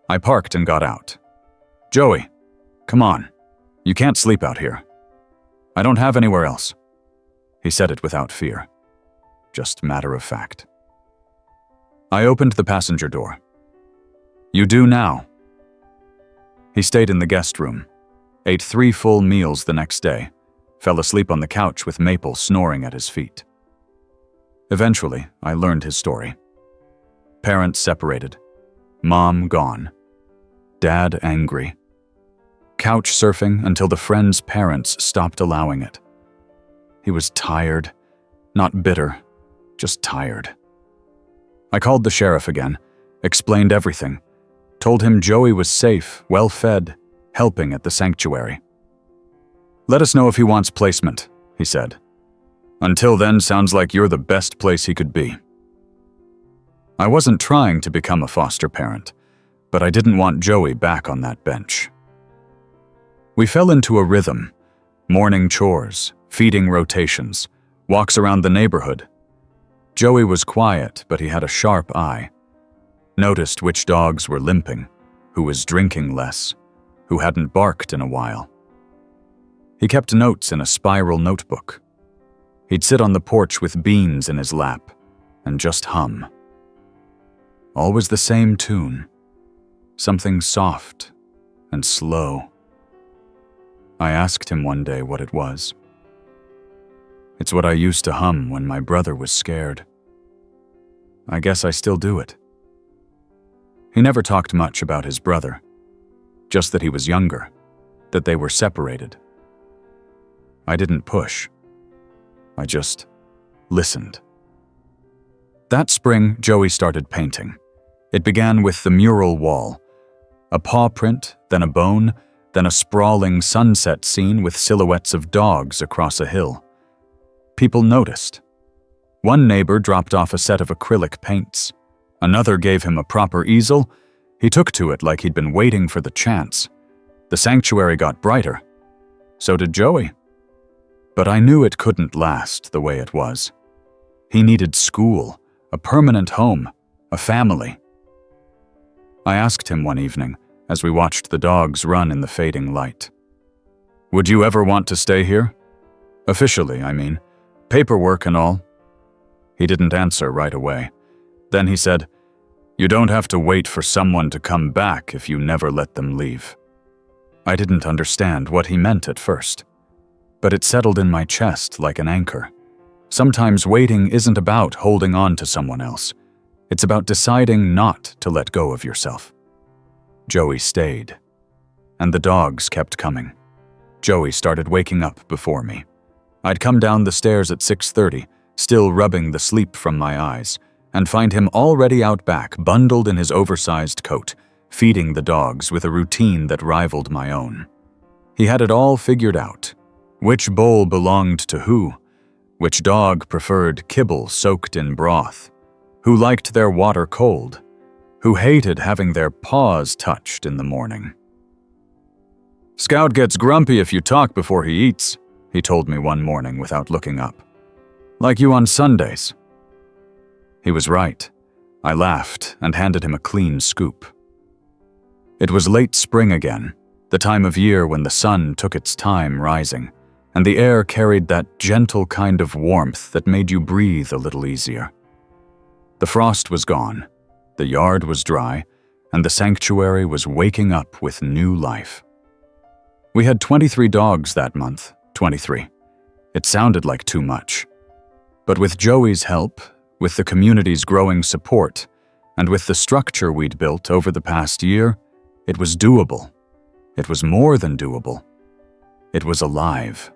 I parked and got out. "Joey, come on. You can't sleep out here." "I don't have anywhere else." He said it without fear, just matter of fact. I opened the passenger door. "You do now." He stayed in the guest room, ate 3 full meals the next day, fell asleep on the couch with Maple snoring at his feet. Eventually, I learned his story. Parents separated. Mom gone. Dad angry. Couch surfing until the friend's parents stopped allowing it. He was tired. Not bitter, just tired. I called the sheriff again, explained everything, told him Joey was safe, well-fed, helping at the sanctuary. "Let us know if he wants placement," he said. "Until then, sounds like you're the best place he could be." I wasn't trying to become a foster parent, but I didn't want Joey back on that bench. We fell into a rhythm: morning chores, feeding rotations, walks around the neighborhood. Joey was quiet, but he had a sharp eye. Noticed which dogs were limping, who was drinking less, who hadn't barked in a while. He kept notes in a spiral notebook. He'd sit on the porch with beans in his lap and just hum. Always the same tune, something soft and slow. I asked him one day what it was. "It's what I used to hum when my brother was scared. I guess I still do it." He never talked much about his brother, just that he was younger, that they were separated. I didn't push. I just listened. That spring, Joey started painting. It began with the mural wall. A paw print, then a bone, then a sprawling sunset scene with silhouettes of dogs across a hill. People noticed. One neighbor dropped off a set of acrylic paints. Another gave him a proper easel. He took to it like he'd been waiting for the chance. The sanctuary got brighter. So did Joey. But I knew it couldn't last the way it was. He needed school, a permanent home, a family. I asked him one evening, as we watched the dogs run in the fading light, "Would you ever want to stay here? Officially, I mean. Paperwork and all." He didn't answer right away. Then he said, "You don't have to wait for someone to come back if you never let them leave." I didn't understand what he meant at first, but it settled in my chest like an anchor. Sometimes waiting isn't about holding on to someone else. It's about deciding not to let go of yourself. Joey stayed, and the dogs kept coming. Joey started waking up before me. I'd come down the stairs at 6:30, still rubbing the sleep from my eyes, and find him already out back, bundled in his oversized coat, feeding the dogs with a routine that rivaled my own. He had it all figured out. Which bowl belonged to who, which dog preferred kibble soaked in broth, who liked their water cold, who hated having their paws touched in the morning. "Scout gets grumpy if you talk before he eats," he told me one morning without looking up. "Like you on Sundays." He was right. I laughed and handed him a clean scoop. It was late spring again, the time of year when the sun took its time rising, and the air carried that gentle kind of warmth that made you breathe a little easier. The frost was gone, the yard was dry, and the sanctuary was waking up with new life. We had 23 dogs that month, 23. It sounded like too much. But with Joey's help, with the community's growing support, and with the structure we'd built over the past year, it was doable. It was more than doable. It was alive.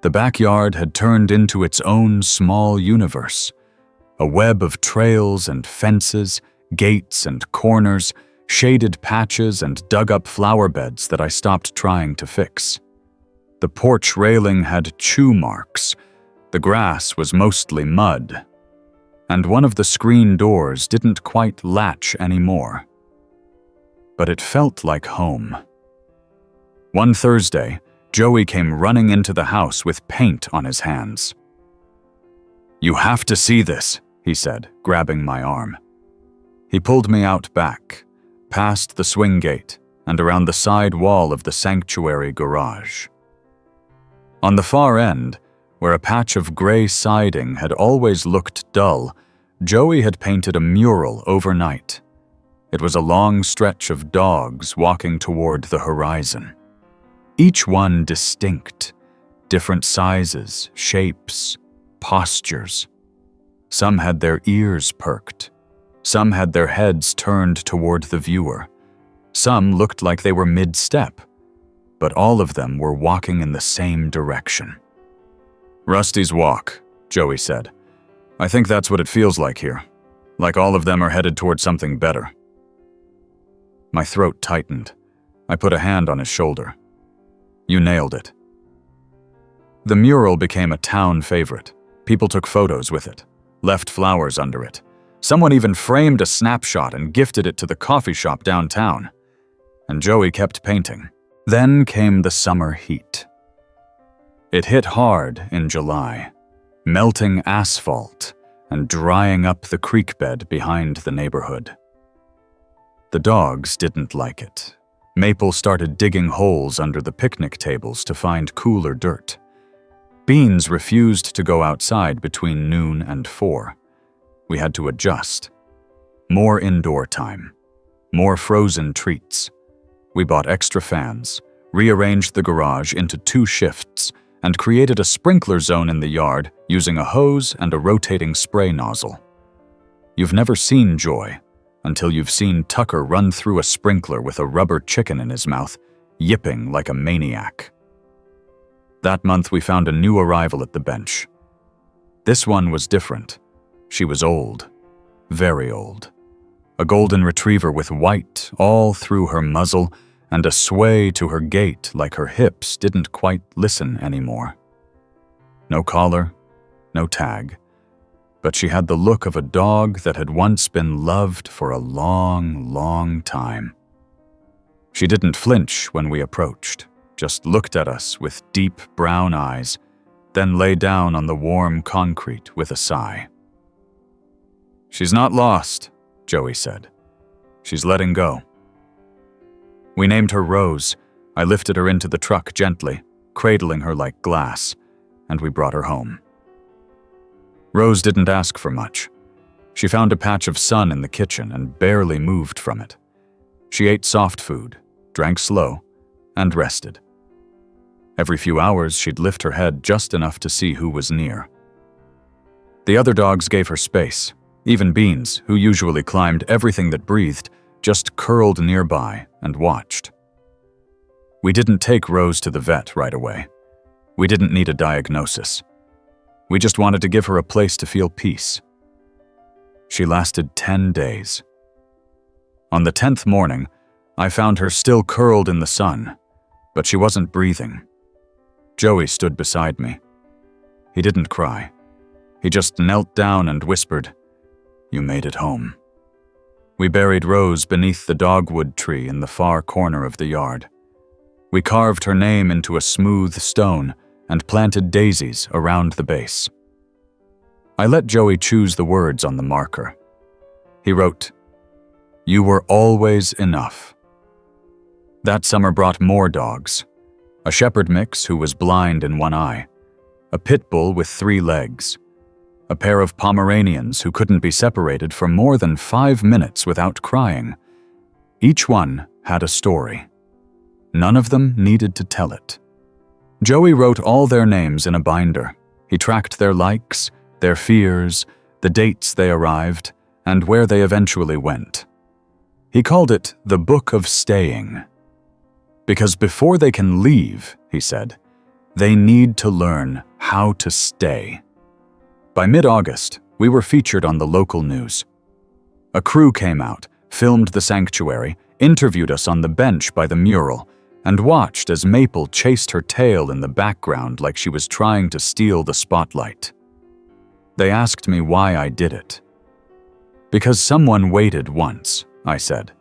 The backyard had turned into its own small universe, a web of trails and fences, gates and corners, shaded patches and dug-up flower beds that I stopped trying to fix. The porch railing had chew marks, the grass was mostly mud, and one of the screen doors didn't quite latch anymore. But it felt like home. One Thursday, Joey came running into the house with paint on his hands. "You have to see this," he said, grabbing my arm. He pulled me out back, past the swing gate, and around the side wall of the sanctuary garage. On the far end, where a patch of gray siding had always looked dull, Joey had painted a mural overnight. It was a long stretch of dogs walking toward the horizon. Each one distinct, different sizes, shapes, postures. Some had their ears perked. Some had their heads turned toward the viewer. Some looked like they were mid-step, but all of them were walking in the same direction. "Rusty's Walk," Joey said. "I think that's what it feels like here. Like all of them are headed toward something better." My throat tightened. I put a hand on his shoulder. "You nailed it." The mural became a town favorite. People took photos with it, left flowers under it. Someone even framed a snapshot and gifted it to the coffee shop downtown. And Joey kept painting. Then came the summer heat. It hit hard in July, melting asphalt and drying up the creek bed behind the neighborhood. The dogs didn't like it. Maple started digging holes under the picnic tables to find cooler dirt. Beans refused to go outside between noon and 4. We had to adjust. More indoor time. More frozen treats. We bought extra fans, rearranged the garage into 2 shifts, and created a sprinkler zone in the yard using a hose and a rotating spray nozzle. You've never seen joy until you've seen Tucker run through a sprinkler with a rubber chicken in his mouth, yipping like a maniac. That month we found a new arrival at the bench. This one was different. She was old, very old. A golden retriever with white all through her muzzle and a sway to her gait like her hips didn't quite listen anymore. No collar, no tag, but she had the look of a dog that had once been loved for a long, long time. She didn't flinch when we approached, just looked at us with deep brown eyes, then lay down on the warm concrete with a sigh. "She's not lost," Joey said. "She's letting go." We named her Rose. I lifted her into the truck gently, cradling her like glass, and we brought her home. Rose didn't ask for much. She found a patch of sun in the kitchen and barely moved from it. She ate soft food, drank slow, and rested. Every few hours, she'd lift her head just enough to see who was near. The other dogs gave her space. Even Beans, who usually climbed everything that breathed, just curled nearby and watched. We didn't take Rose to the vet right away. We didn't need a diagnosis. We just wanted to give her a place to feel peace. She lasted 10 days. On the 10th morning, I found her still curled in the sun, but she wasn't breathing. Joey stood beside me. He didn't cry. He just knelt down and whispered, "You made it home." We buried Rose beneath the dogwood tree in the far corner of the yard. We carved her name into a smooth stone and planted daisies around the base. I let Joey choose the words on the marker. He wrote, "You were always enough." That summer brought more dogs. A shepherd mix who was blind in one eye, a pit bull with 3 legs, a pair of Pomeranians who couldn't be separated for more than 5 minutes without crying. Each one had a story. None of them needed to tell it. Joey wrote all their names in a binder. He tracked their likes, their fears, the dates they arrived, and where they eventually went. He called it the Book of Staying. Because before they can leave, he said, they need to learn how to stay. By mid-August, we were featured on the local news. A crew came out, filmed the sanctuary, interviewed us on the bench by the mural, and watched as Maple chased her tail in the background like she was trying to steal the spotlight. They asked me why I did it. "Because someone waited once," I said.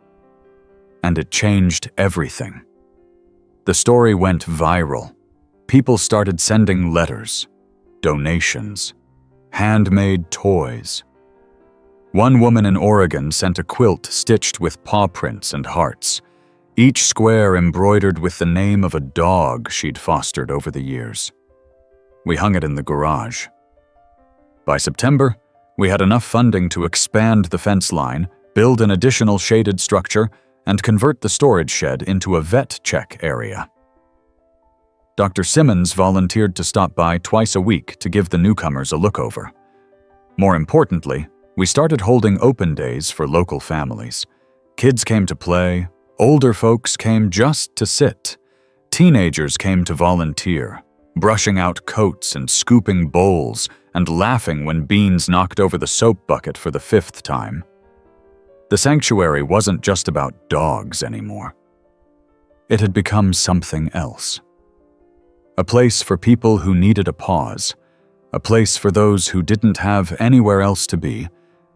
And it changed everything. The story went viral. People started sending letters, donations, handmade toys. One woman in Oregon sent a quilt stitched with paw prints and hearts, each square embroidered with the name of a dog she'd fostered over the years. We hung it in the garage. By September, We had enough funding to expand the fence line, build an additional shaded structure, and convert the storage shed into a vet check area. Dr. Simmons volunteered to stop by twice a week to give the newcomers a look over. More importantly, we started holding open days for local families. Kids came to play, older folks came just to sit, teenagers came to volunteer, brushing out coats and scooping bowls and laughing when Beans knocked over the soap bucket for the 5th time. The sanctuary wasn't just about dogs anymore. It had become something else. A place for people who needed a pause, a place for those who didn't have anywhere else to be,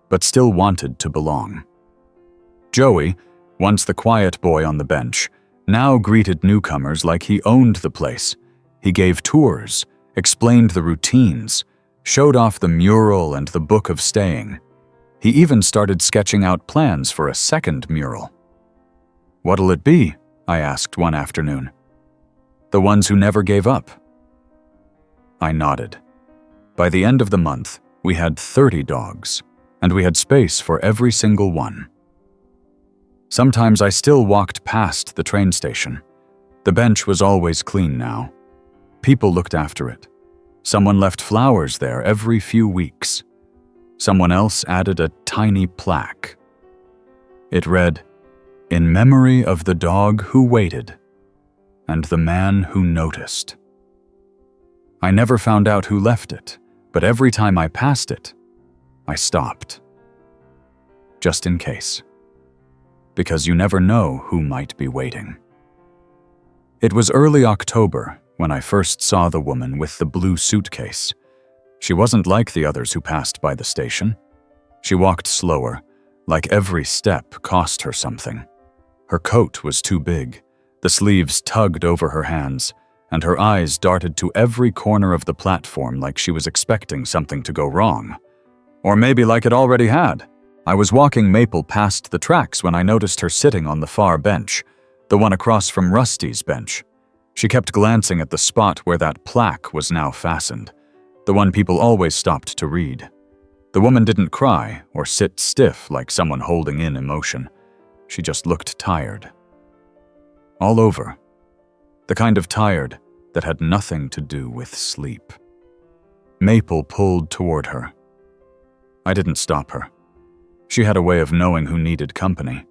but still wanted to belong. Joey, once the quiet boy on the bench, now greeted newcomers like he owned the place. He gave tours, explained the routines, showed off the mural and the book of staying. He even started sketching out plans for a second mural. "What'll it be?" I asked one afternoon. "The ones who never gave up." I nodded. By the end of the month, we had 30 dogs, and we had space for every single one. Sometimes I still walked past the train station. The bench was always clean now. People looked after it. Someone left flowers there every few weeks. Someone else added a tiny plaque. It read, "In memory of the dog who waited, and the man who noticed." I never found out who left it, but every time I passed it, I stopped. Just in case. Because you never know who might be waiting. It was early October when I first saw the woman with the blue suitcase. She wasn't like the others who passed by the station. She walked slower, like every step cost her something. Her coat was too big, the sleeves tugged over her hands, and her eyes darted to every corner of the platform like she was expecting something to go wrong. Or maybe like it already had. I was walking Maple past the tracks when I noticed her sitting on the far bench, the one across from Rusty's bench. She kept glancing at the spot where that plaque was now fastened, the one people always stopped to read. The woman didn't cry or sit stiff like someone holding in emotion. She just looked tired. All over. The kind of tired that had nothing to do with sleep. Maple pulled toward her. I didn't stop her. She had a way of knowing who needed company.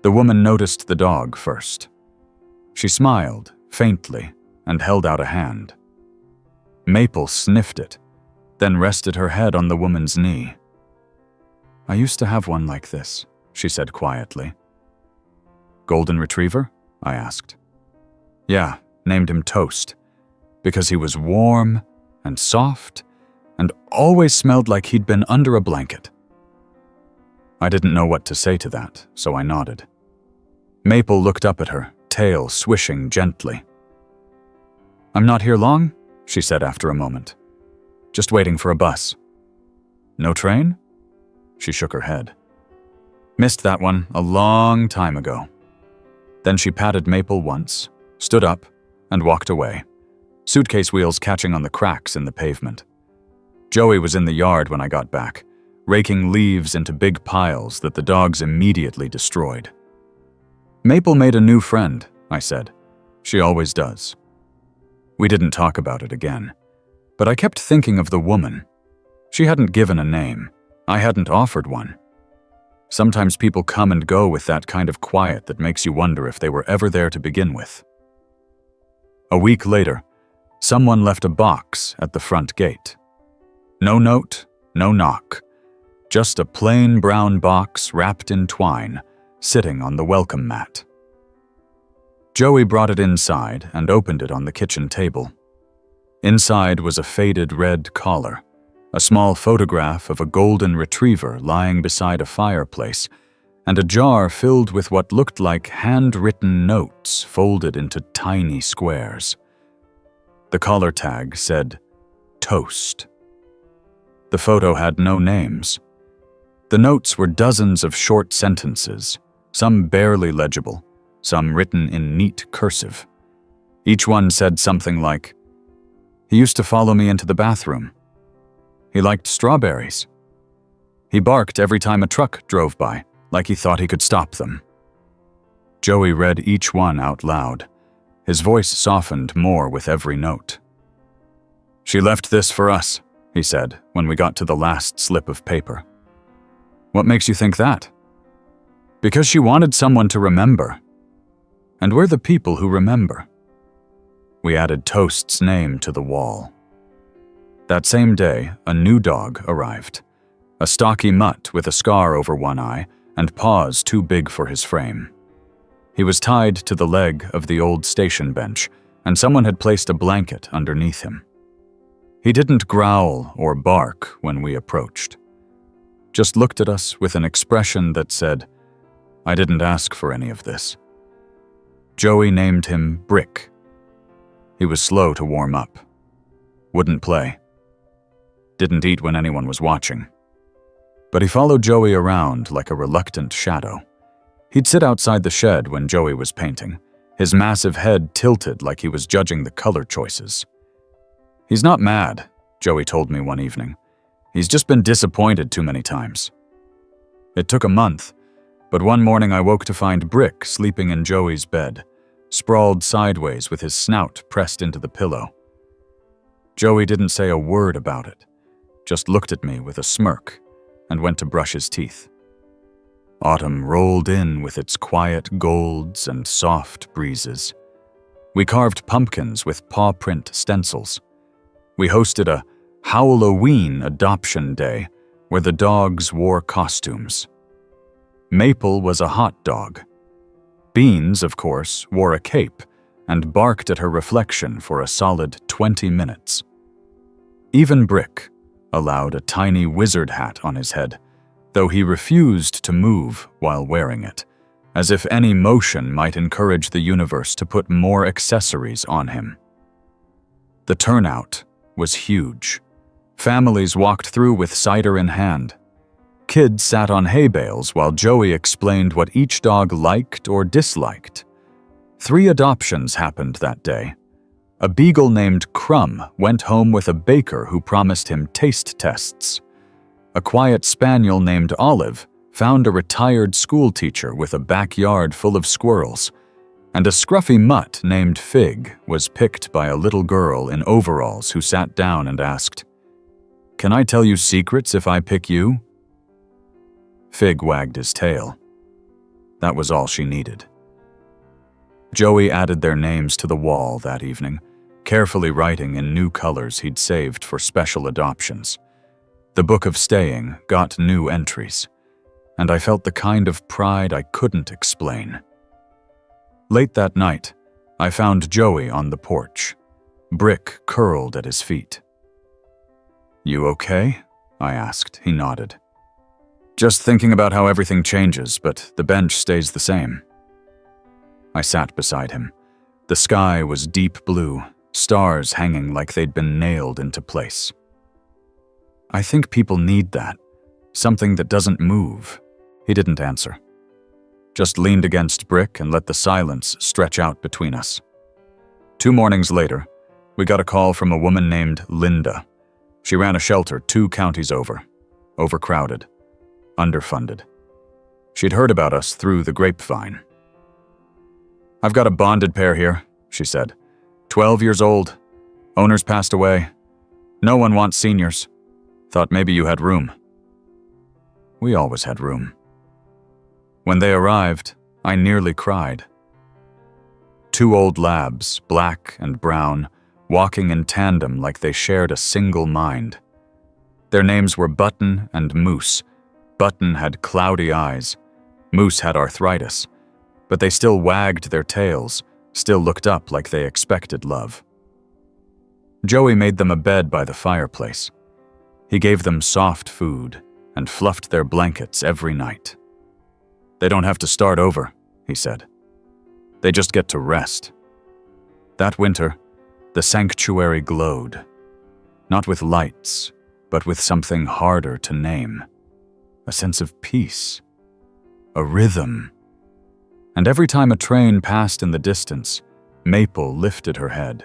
The woman noticed the dog first. She smiled, faintly, and held out a hand. Maple sniffed it, then rested her head on the woman's knee. "I used to have one like this," she said quietly. "Golden Retriever?" I asked. "Yeah, named him Toast, because he was warm and soft and always smelled like he'd been under a blanket." I didn't know what to say to that, so I nodded. Maple looked up at her, tail swishing gently. "I'm not here long," she said after a moment. "Just waiting for a bus." "No train?" She shook her head. "Missed that one a long time ago." Then she patted Maple once, stood up, and walked away, suitcase wheels catching on the cracks in the pavement. Joey was in the yard when I got back, raking leaves into big piles that the dogs immediately destroyed. "Maple made a new friend," I said. "She always does." We didn't talk about it again, but I kept thinking of the woman. She hadn't given a name. I hadn't offered one. Sometimes people come and go with that kind of quiet that makes you wonder if they were ever there to begin with. A week later, someone left a box at the front gate. No note, no knock. Just a plain brown box wrapped in twine, sitting on the welcome mat. Joey brought it inside and opened it on the kitchen table. Inside was a faded red collar, a small photograph of a golden retriever lying beside a fireplace, and a jar filled with what looked like handwritten notes folded into tiny squares. The collar tag said, "Toast." The photo had no names. The notes were dozens of short sentences, some barely legible, some written in neat cursive. Each one said something like, "He used to follow me into the bathroom. He liked strawberries. He barked every time a truck drove by, like he thought he could stop them. Joey read each one out loud. His voice softened more with every note. "She left this for us," he said when we got to the last slip of paper. "What makes you think that?" "Because she wanted someone to remember. And we're the people who remember." We added Toast's name to the wall. That same day, a new dog arrived. A stocky mutt with a scar over one eye and paws too big for his frame. He was tied to the leg of the old station bench, and someone had placed a blanket underneath him. He didn't growl or bark when we approached. Just looked at us with an expression that said, "I didn't ask for any of this." Joey named him Brick. He was slow to warm up. Wouldn't play. Didn't eat when anyone was watching. But he followed Joey around like a reluctant shadow. He'd sit outside the shed when Joey was painting, his massive head tilted like he was judging the color choices. "He's not mad," Joey told me one evening. "He's just been disappointed too many times." It took a month, but one morning I woke to find Brick sleeping in Joey's bed, sprawled sideways with his snout pressed into the pillow. Joey didn't say a word about it, just looked at me with a smirk and went to brush his teeth. Autumn rolled in with its quiet golds and soft breezes. We carved pumpkins with paw print stencils. We hosted a Halloween adoption day where the dogs wore costumes. Maple was a hot dog. Beans, of course, wore a cape and barked at her reflection for a solid 20 minutes. Even Brick allowed a tiny wizard hat on his head, though he refused to move while wearing it, as if any motion might encourage the universe to put more accessories on him. The turnout was huge. Families walked through with cider in hand. Kids sat on hay bales while Joey explained what each dog liked or disliked. 3 adoptions happened that day. A beagle named Crumb went home with a baker who promised him taste tests. A quiet spaniel named Olive found a retired schoolteacher with a backyard full of squirrels, and a scruffy mutt named Fig was picked by a little girl in overalls who sat down and asked, "Can I tell you secrets if I pick you?" Fig wagged his tail. That was all she needed. Joey added their names to the wall that evening, carefully writing in new colors he'd saved for special adoptions. The Book of Staying got new entries, and I felt the kind of pride I couldn't explain. Late that night, I found Joey on the porch, Brick curled at his feet. "You okay?" I asked. He nodded. "Just thinking about how everything changes, but the bench stays the same." I sat beside him. The sky was deep blue, stars hanging like they'd been nailed into place. "I think people need that, something that doesn't move." He didn't answer. Just leaned against Brick and let the silence stretch out between us. 2 mornings later, we got a call from a woman named Linda. She ran a shelter 2 counties over, overcrowded, underfunded. She'd heard about us through the grapevine. "I've got a bonded pair here," she said. 12 years old. Owners passed away. No one wants seniors. Thought maybe you had room." We always had room. When they arrived, I nearly cried. 2 old labs, black and brown, walking in tandem like they shared a single mind. Their names were Button and Moose. Button had cloudy eyes. Moose had arthritis. But they still wagged their tails, still looked up like they expected love. Joey made them a bed by the fireplace. He gave them soft food and fluffed their blankets every night. "They don't have to start over," he said. "They just get to rest." That winter, the sanctuary glowed, not with lights, but with something harder to name. A sense of peace, a rhythm. And every time a train passed in the distance, Maple lifted her head.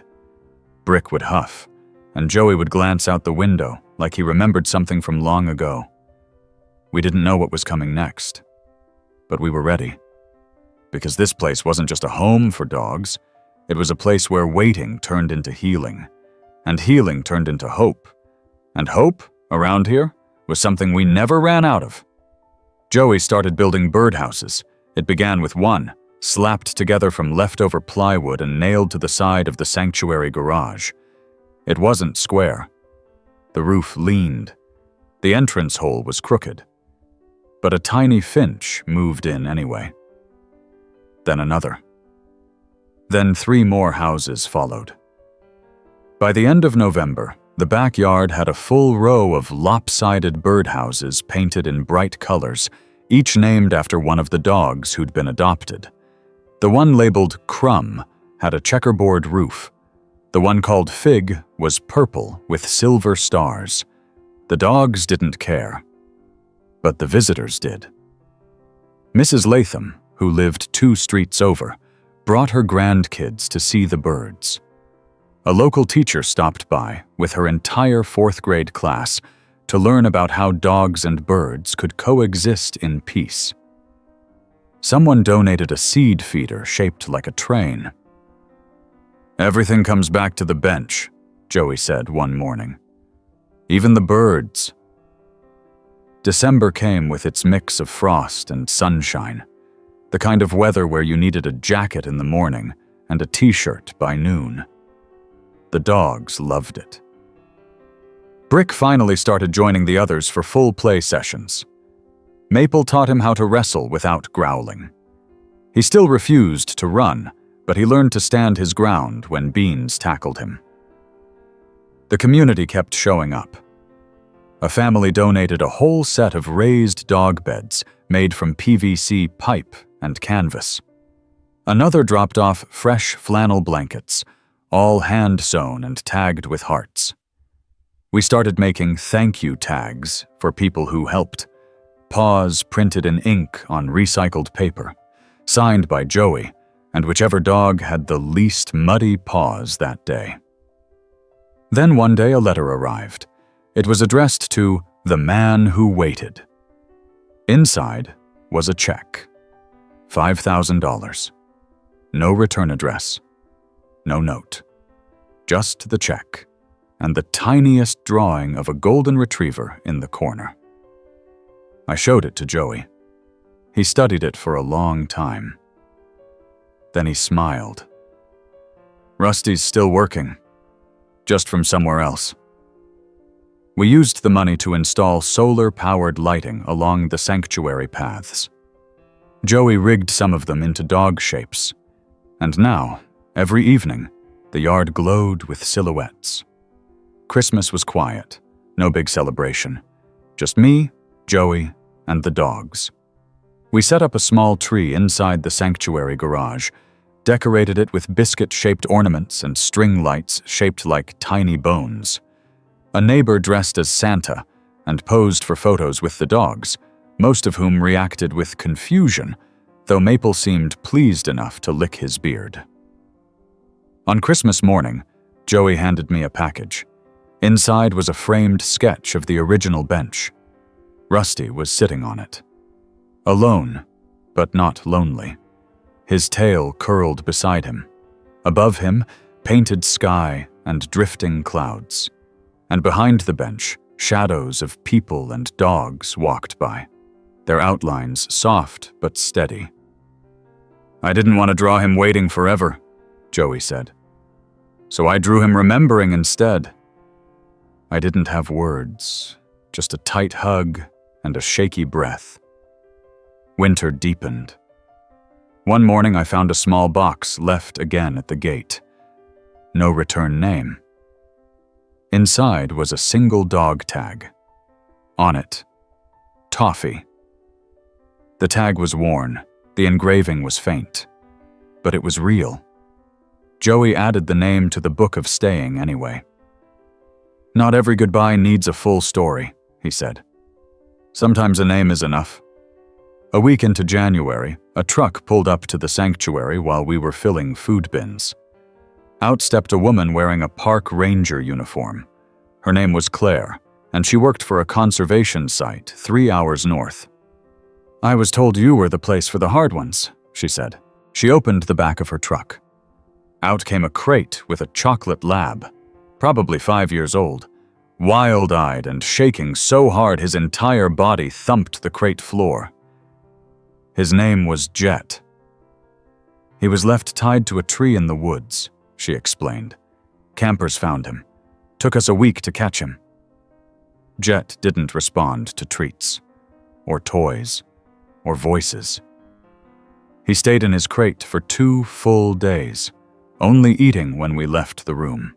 Brick would huff, and Joey would glance out the window like he remembered something from long ago. We didn't know what was coming next. But we were ready. Because this place wasn't just a home for dogs. It was a place where waiting turned into healing. And healing turned into hope. And hope, around here, was something we never ran out of. Joey started building birdhouses. It began with one, slapped together from leftover plywood and nailed to the side of the sanctuary garage. It wasn't square. The roof leaned. The entrance hole was crooked. But a tiny finch moved in anyway. Then another. Then 3 more houses followed. By the end of November, the backyard had a full row of lopsided birdhouses painted in bright colors, each named after one of the dogs who'd been adopted. The one labeled Crumb had a checkerboard roof. The one called Fig was purple with silver stars. The dogs didn't care, but the visitors did. Mrs. Latham, who lived 2 streets over, brought her grandkids to see the birds. A local teacher stopped by with her entire 4th grade class to learn about how dogs and birds could coexist in peace. Someone donated a seed feeder shaped like a train. "Everything comes back to the bench," Joey said one morning. "Even the birds." December came with its mix of frost and sunshine, the kind of weather where you needed a jacket in the morning and a t-shirt by noon. The dogs loved it. Brick finally started joining the others for full play sessions. Maple taught him how to wrestle without growling. He still refused to run, but he learned to stand his ground when Beans tackled him. The community kept showing up. A family donated a whole set of raised dog beds made from PVC pipe and canvas. Another dropped off fresh flannel blankets, all hand-sewn and tagged with hearts. We started making thank you tags for people who helped. Paws printed in ink on recycled paper, signed by Joey, and whichever dog had the least muddy paws that day. Then one day a letter arrived. It was addressed to the man who waited. Inside was a check. $5,000. No return address. No note. Just the check, and the tiniest drawing of a golden retriever in the corner. I showed it to Joey. He studied it for a long time. Then he smiled. "Rusty's still working, just from somewhere else." We used the money to install solar-powered lighting along the sanctuary paths. Joey rigged some of them into dog shapes, and now, every evening, the yard glowed with silhouettes. Christmas was quiet, no big celebration. Just me, Joey, and the dogs. We set up a small tree inside the sanctuary garage, decorated it with biscuit-shaped ornaments and string lights shaped like tiny bones. A neighbor dressed as Santa and posed for photos with the dogs, most of whom reacted with confusion, though Maple seemed pleased enough to lick his beard. On Christmas morning, Joey handed me a package. Inside was a framed sketch of the original bench. Rusty was sitting on it. Alone, but not lonely. His tail curled beside him. Above him, painted sky and drifting clouds. And behind the bench, shadows of people and dogs walked by, their outlines soft but steady. "I didn't want to draw him waiting forever," Joey said. "So I drew him remembering instead." I didn't have words, just a tight hug and a shaky breath. Winter deepened. One morning I found a small box left again at the gate. No return name. Inside was a single dog tag. On it, Toffee. The tag was worn, the engraving was faint, but it was real. Joey added the name to the book of staying anyway. "Not every goodbye needs a full story," he said. "Sometimes a name is enough." A week into January, a truck pulled up to the sanctuary while we were filling food bins. Out stepped a woman wearing a park ranger uniform. Her name was Claire, and she worked for a conservation site 3 hours north. "I was told you were the place for the hard ones," she said. She opened the back of her truck. Out came a crate with a chocolate lab, probably 5 years old, wild-eyed and shaking so hard his entire body thumped the crate floor. His name was Jet. "He was left tied to a tree in the woods," she explained. "Campers found him. Took us a week to catch him." Jet didn't respond to treats, or toys, or voices. He stayed in his crate for 2 full days, only eating when we left the room.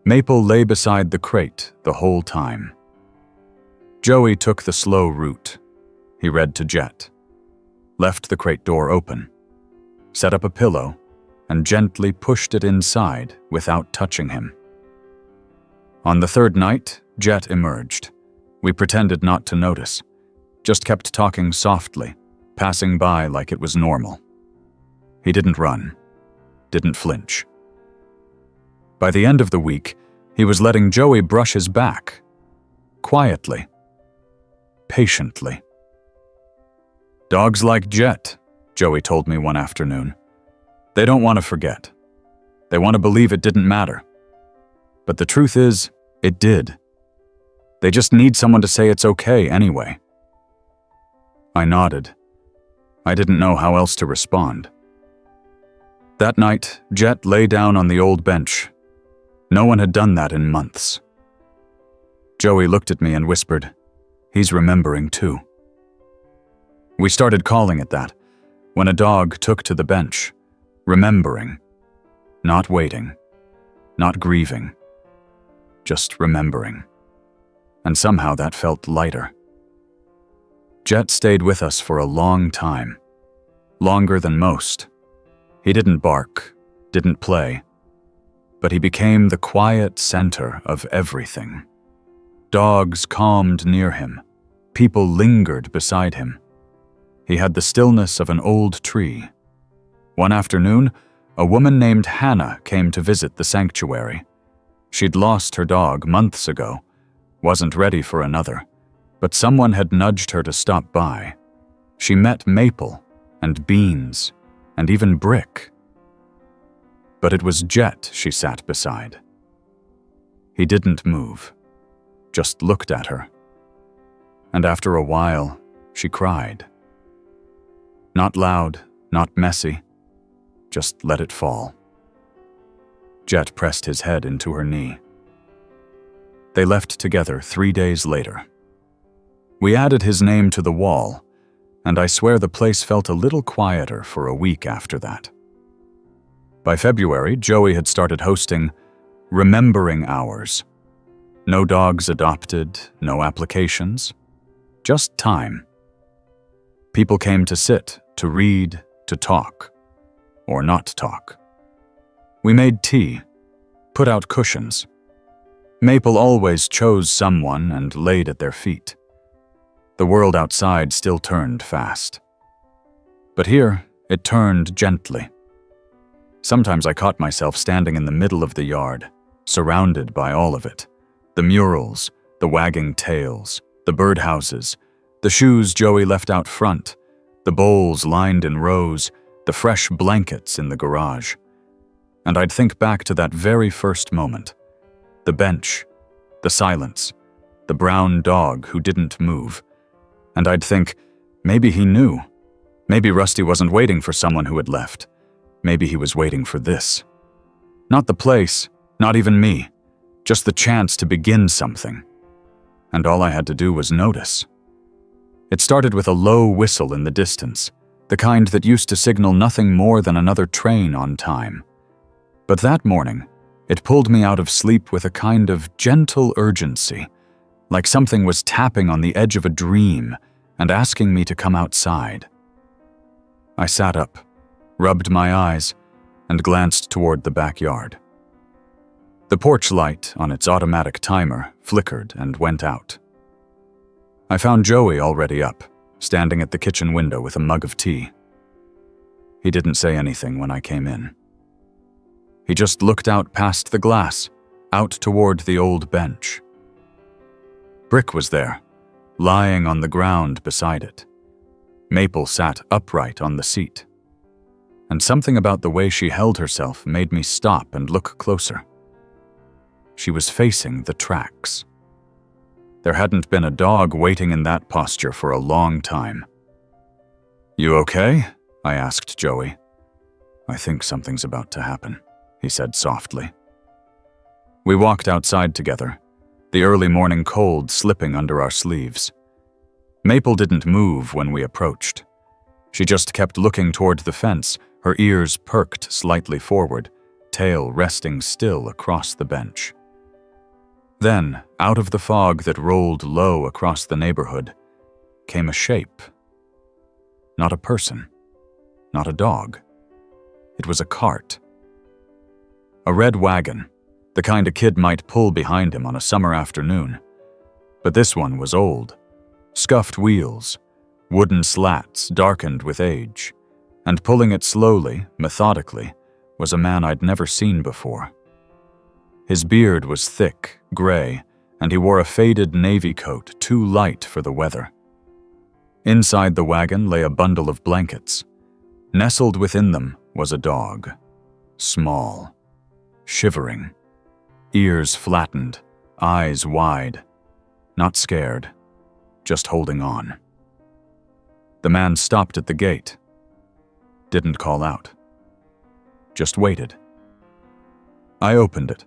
Maple lay beside the crate the whole time. Joey took the slow route. He read to Jet, left the crate door open, set up a pillow, and gently pushed it inside without touching him. On the 3rd night, Jet emerged. We pretended not to notice, just kept talking softly, passing by like it was normal. He didn't run, didn't flinch. By the end of the week, he was letting Joey brush his back, quietly, patiently. "Dogs like Jet," Joey told me one afternoon. "They don't want to forget. They want to believe it didn't matter. But the truth is, it did. They just need someone to say it's okay anyway." I nodded. I didn't know how else to respond. That night, Jet lay down on the old bench. No one had done that in months. Joey looked at me and whispered, "He's remembering too." We started calling it that, when a dog took to the bench, remembering, not waiting, not grieving, just remembering. And somehow that felt lighter. Jet stayed with us for a long time, longer than most. He didn't bark, didn't play, but he became the quiet center of everything. Dogs calmed near him. People lingered beside him. He had the stillness of an old tree. One afternoon, a woman named Hannah came to visit the sanctuary. She'd lost her dog months ago, wasn't ready for another, but someone had nudged her to stop by. She met Maple and Beans and even Brick. But it was Jet she sat beside. He didn't move, just looked at her. And after a while, she cried. Not loud, not messy, just let it fall. Jet pressed his head into her knee. They left together 3 days later. We added his name to the wall, and I swear the place felt a little quieter for a week after that. By February, Joey had started hosting Remembering Hours. No dogs adopted, no applications, just time. People came to sit, to read, to talk, or not talk. We made tea, put out cushions. Maple always chose someone and laid at their feet. The world outside still turned fast. But here, it turned gently. Sometimes I caught myself standing in the middle of the yard, surrounded by all of it. The murals, the wagging tails, the birdhouses, the shoes Joey left out front, the bowls lined in rows, the fresh blankets in the garage. And I'd think back to that very first moment. The bench, the silence, the brown dog who didn't move. And I'd think, maybe he knew. Maybe Rusty wasn't waiting for someone who had left. Maybe he was waiting for this. Not the place, not even me, just the chance to begin something. And all I had to do was notice. It started with a low whistle in the distance, the kind that used to signal nothing more than another train on time. But that morning, it pulled me out of sleep with a kind of gentle urgency, like something was tapping on the edge of a dream and asking me to come outside. I sat up, rubbed my eyes, and glanced toward the backyard. The porch light on its automatic timer flickered and went out. I found Joey already up, standing at the kitchen window with a mug of tea. He didn't say anything when I came in. He just looked out past the glass, out toward the old bench. Brick was there, lying on the ground beside it. Maple sat upright on the seat. And something about the way she held herself made me stop and look closer. She was facing the tracks. There hadn't been a dog waiting in that posture for a long time. "You okay?" I asked Joey. "I think something's about to happen," he said softly. We walked outside together, the early morning cold slipping under our sleeves. Maple didn't move when we approached. She just kept looking toward the fence, her ears perked slightly forward, tail resting still across the bench. Then, out of the fog that rolled low across the neighborhood, came a shape. Not a person, not a dog. It was a cart. A red wagon, the kind a kid might pull behind him on a summer afternoon. But this one was old, scuffed wheels, wooden slats darkened with age, and pulling it slowly, methodically, was a man I'd never seen before. His beard was thick, gray, and he wore a faded navy coat too light for the weather. Inside the wagon lay a bundle of blankets. Nestled within them was a dog, small, shivering, ears flattened, eyes wide, not scared, just holding on. The man stopped at the gate, didn't call out, just waited. I opened it.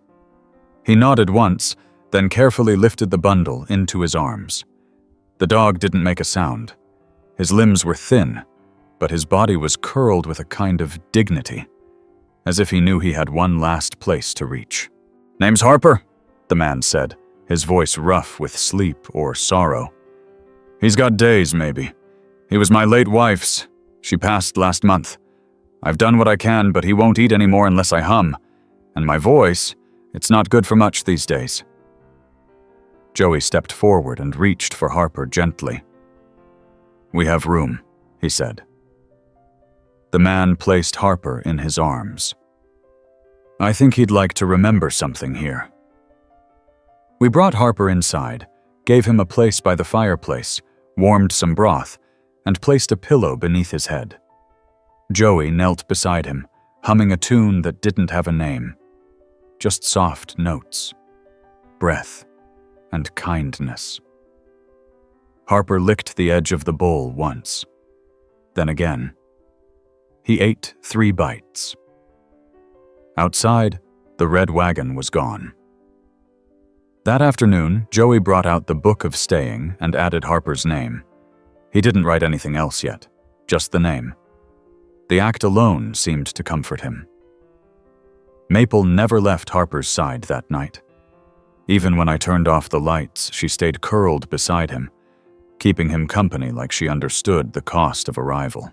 He nodded once, then carefully lifted the bundle into his arms. The dog didn't make a sound. His limbs were thin, but his body was curled with a kind of dignity, as if he knew he had one last place to reach. "Name's Harper," the man said, his voice rough with sleep or sorrow. "He's got days, maybe. He was my late wife's. She passed last month. I've done what I can, but he won't eat anymore unless I hum. And my voice, it's not good for much these days." Joey stepped forward and reached for Harper gently. "We have room," he said. The man placed Harper in his arms. "I think he'd like to remember something here." We brought Harper inside, gave him a place by the fireplace, warmed some broth, and placed a pillow beneath his head. Joey knelt beside him, humming a tune that didn't have a name. Just soft notes, breath, and kindness. Harper licked the edge of the bowl once, then again. He ate 3 bites. Outside, the red wagon was gone. That afternoon, Joey brought out the book of staying and added Harper's name. He didn't write anything else yet, just the name. The act alone seemed to comfort him. Maple never left Harper's side that night. Even when I turned off the lights, she stayed curled beside him, keeping him company like she understood the cost of arrival.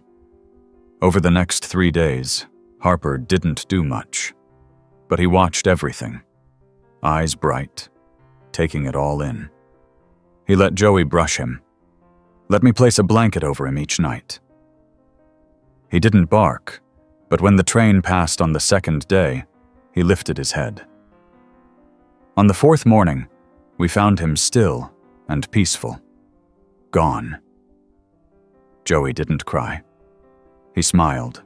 Over the next 3 days, Harper didn't do much, but he watched everything, eyes bright, taking it all in. He let Joey brush him, let me place a blanket over him each night. He didn't bark, but when the train passed on the 2nd day, he lifted his head. On the 4th morning, we found him still and peaceful, gone. Joey didn't cry. He smiled.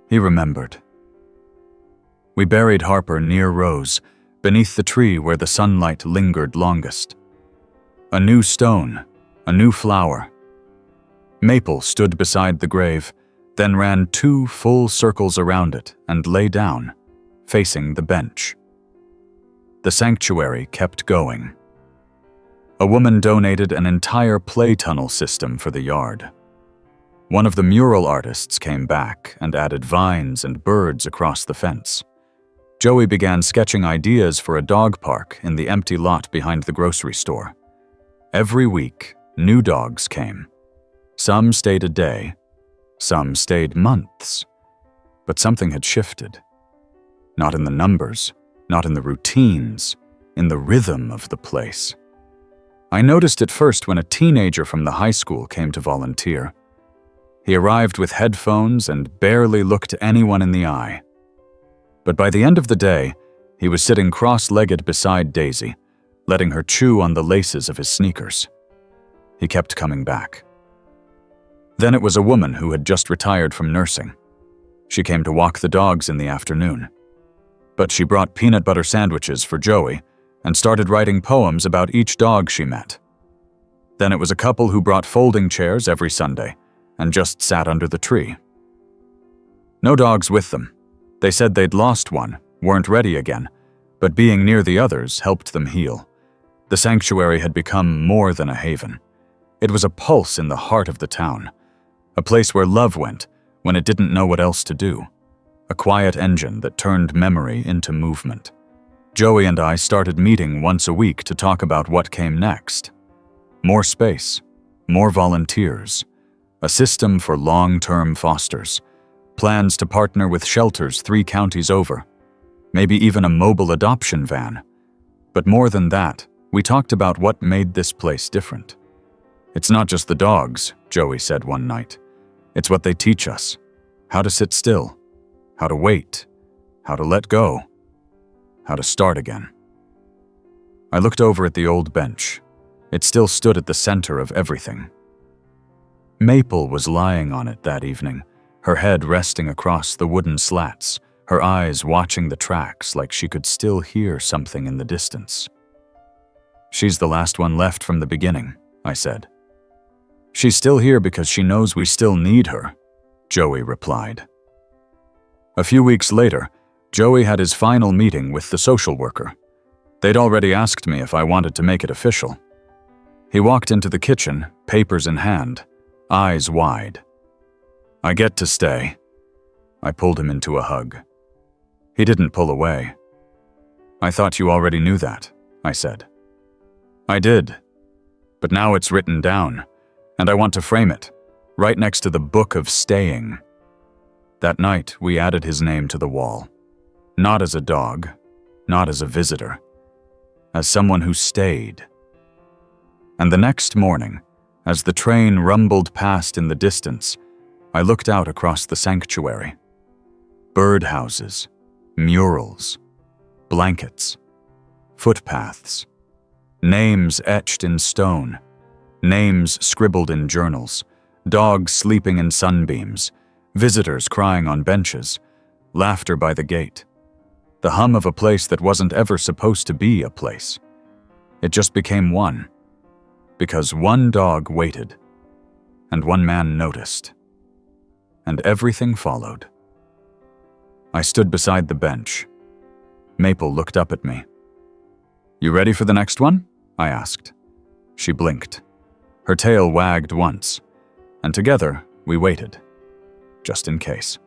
He remembered. We buried Harper near Rose, beneath the tree where the sunlight lingered longest. A new stone, a new flower. Maple stood beside the grave, then ran 2 full circles around it and lay down, facing the bench. The sanctuary kept going. A woman donated an entire play tunnel system for the yard. One of the mural artists came back and added vines and birds across the fence. Joey began sketching ideas for a dog park in the empty lot behind the grocery store. Every week, new dogs came. Some stayed a day, some stayed months. But something had shifted. Not in the numbers, not in the routines, in the rhythm of the place. I noticed it first when a teenager from the high school came to volunteer. He arrived with headphones and barely looked anyone in the eye. But by the end of the day, he was sitting cross-legged beside Daisy, letting her chew on the laces of his sneakers. He kept coming back. Then it was a woman who had just retired from nursing. She came to walk the dogs in the afternoon. But she brought peanut butter sandwiches for Joey and started writing poems about each dog she met. Then it was a couple who brought folding chairs every Sunday and just sat under the tree. No dogs with them. They said they'd lost one, weren't ready again, but being near the others helped them heal. The sanctuary had become more than a haven. It was a pulse in the heart of the town, a place where love went when it didn't know what else to do, a quiet engine that turned memory into movement. Joey and I started meeting once a week to talk about what came next. More space, more volunteers, a system for long-term fosters, plans to partner with shelters 3 counties over, maybe even a mobile adoption van. But more than that, we talked about what made this place different. "It's not just the dogs," Joey said one night. "It's what they teach us. How to sit still, how to wait, how to let go, how to start again." I looked over at the old bench. It still stood at the center of everything. Maple was lying on it that evening, her head resting across the wooden slats, her eyes watching the tracks like she could still hear something in the distance. "She's the last one left from the beginning," I said. "She's still here because she knows we still need her," Joey replied. A few weeks later, Joey had his final meeting with the social worker. They'd already asked me if I wanted to make it official. He walked into the kitchen, papers in hand, eyes wide. "I get to stay." I pulled him into a hug. He didn't pull away. "I thought you already knew that," I said. "I did. But now it's written down, and I want to frame it, right next to the Book of Staying." That night, we added his name to the wall. Not as a dog, not as a visitor, as someone who stayed. And the next morning, as the train rumbled past in the distance, I looked out across the sanctuary. Birdhouses, murals, blankets, footpaths, names etched in stone, names scribbled in journals, dogs sleeping in sunbeams, visitors crying on benches, laughter by the gate. The hum of a place that wasn't ever supposed to be a place. It just became one. Because one dog waited, and one man noticed. And everything followed. I stood beside the bench. Maple looked up at me. "You ready for the next one?" I asked. She blinked. Her tail wagged once, and together we waited, just in case.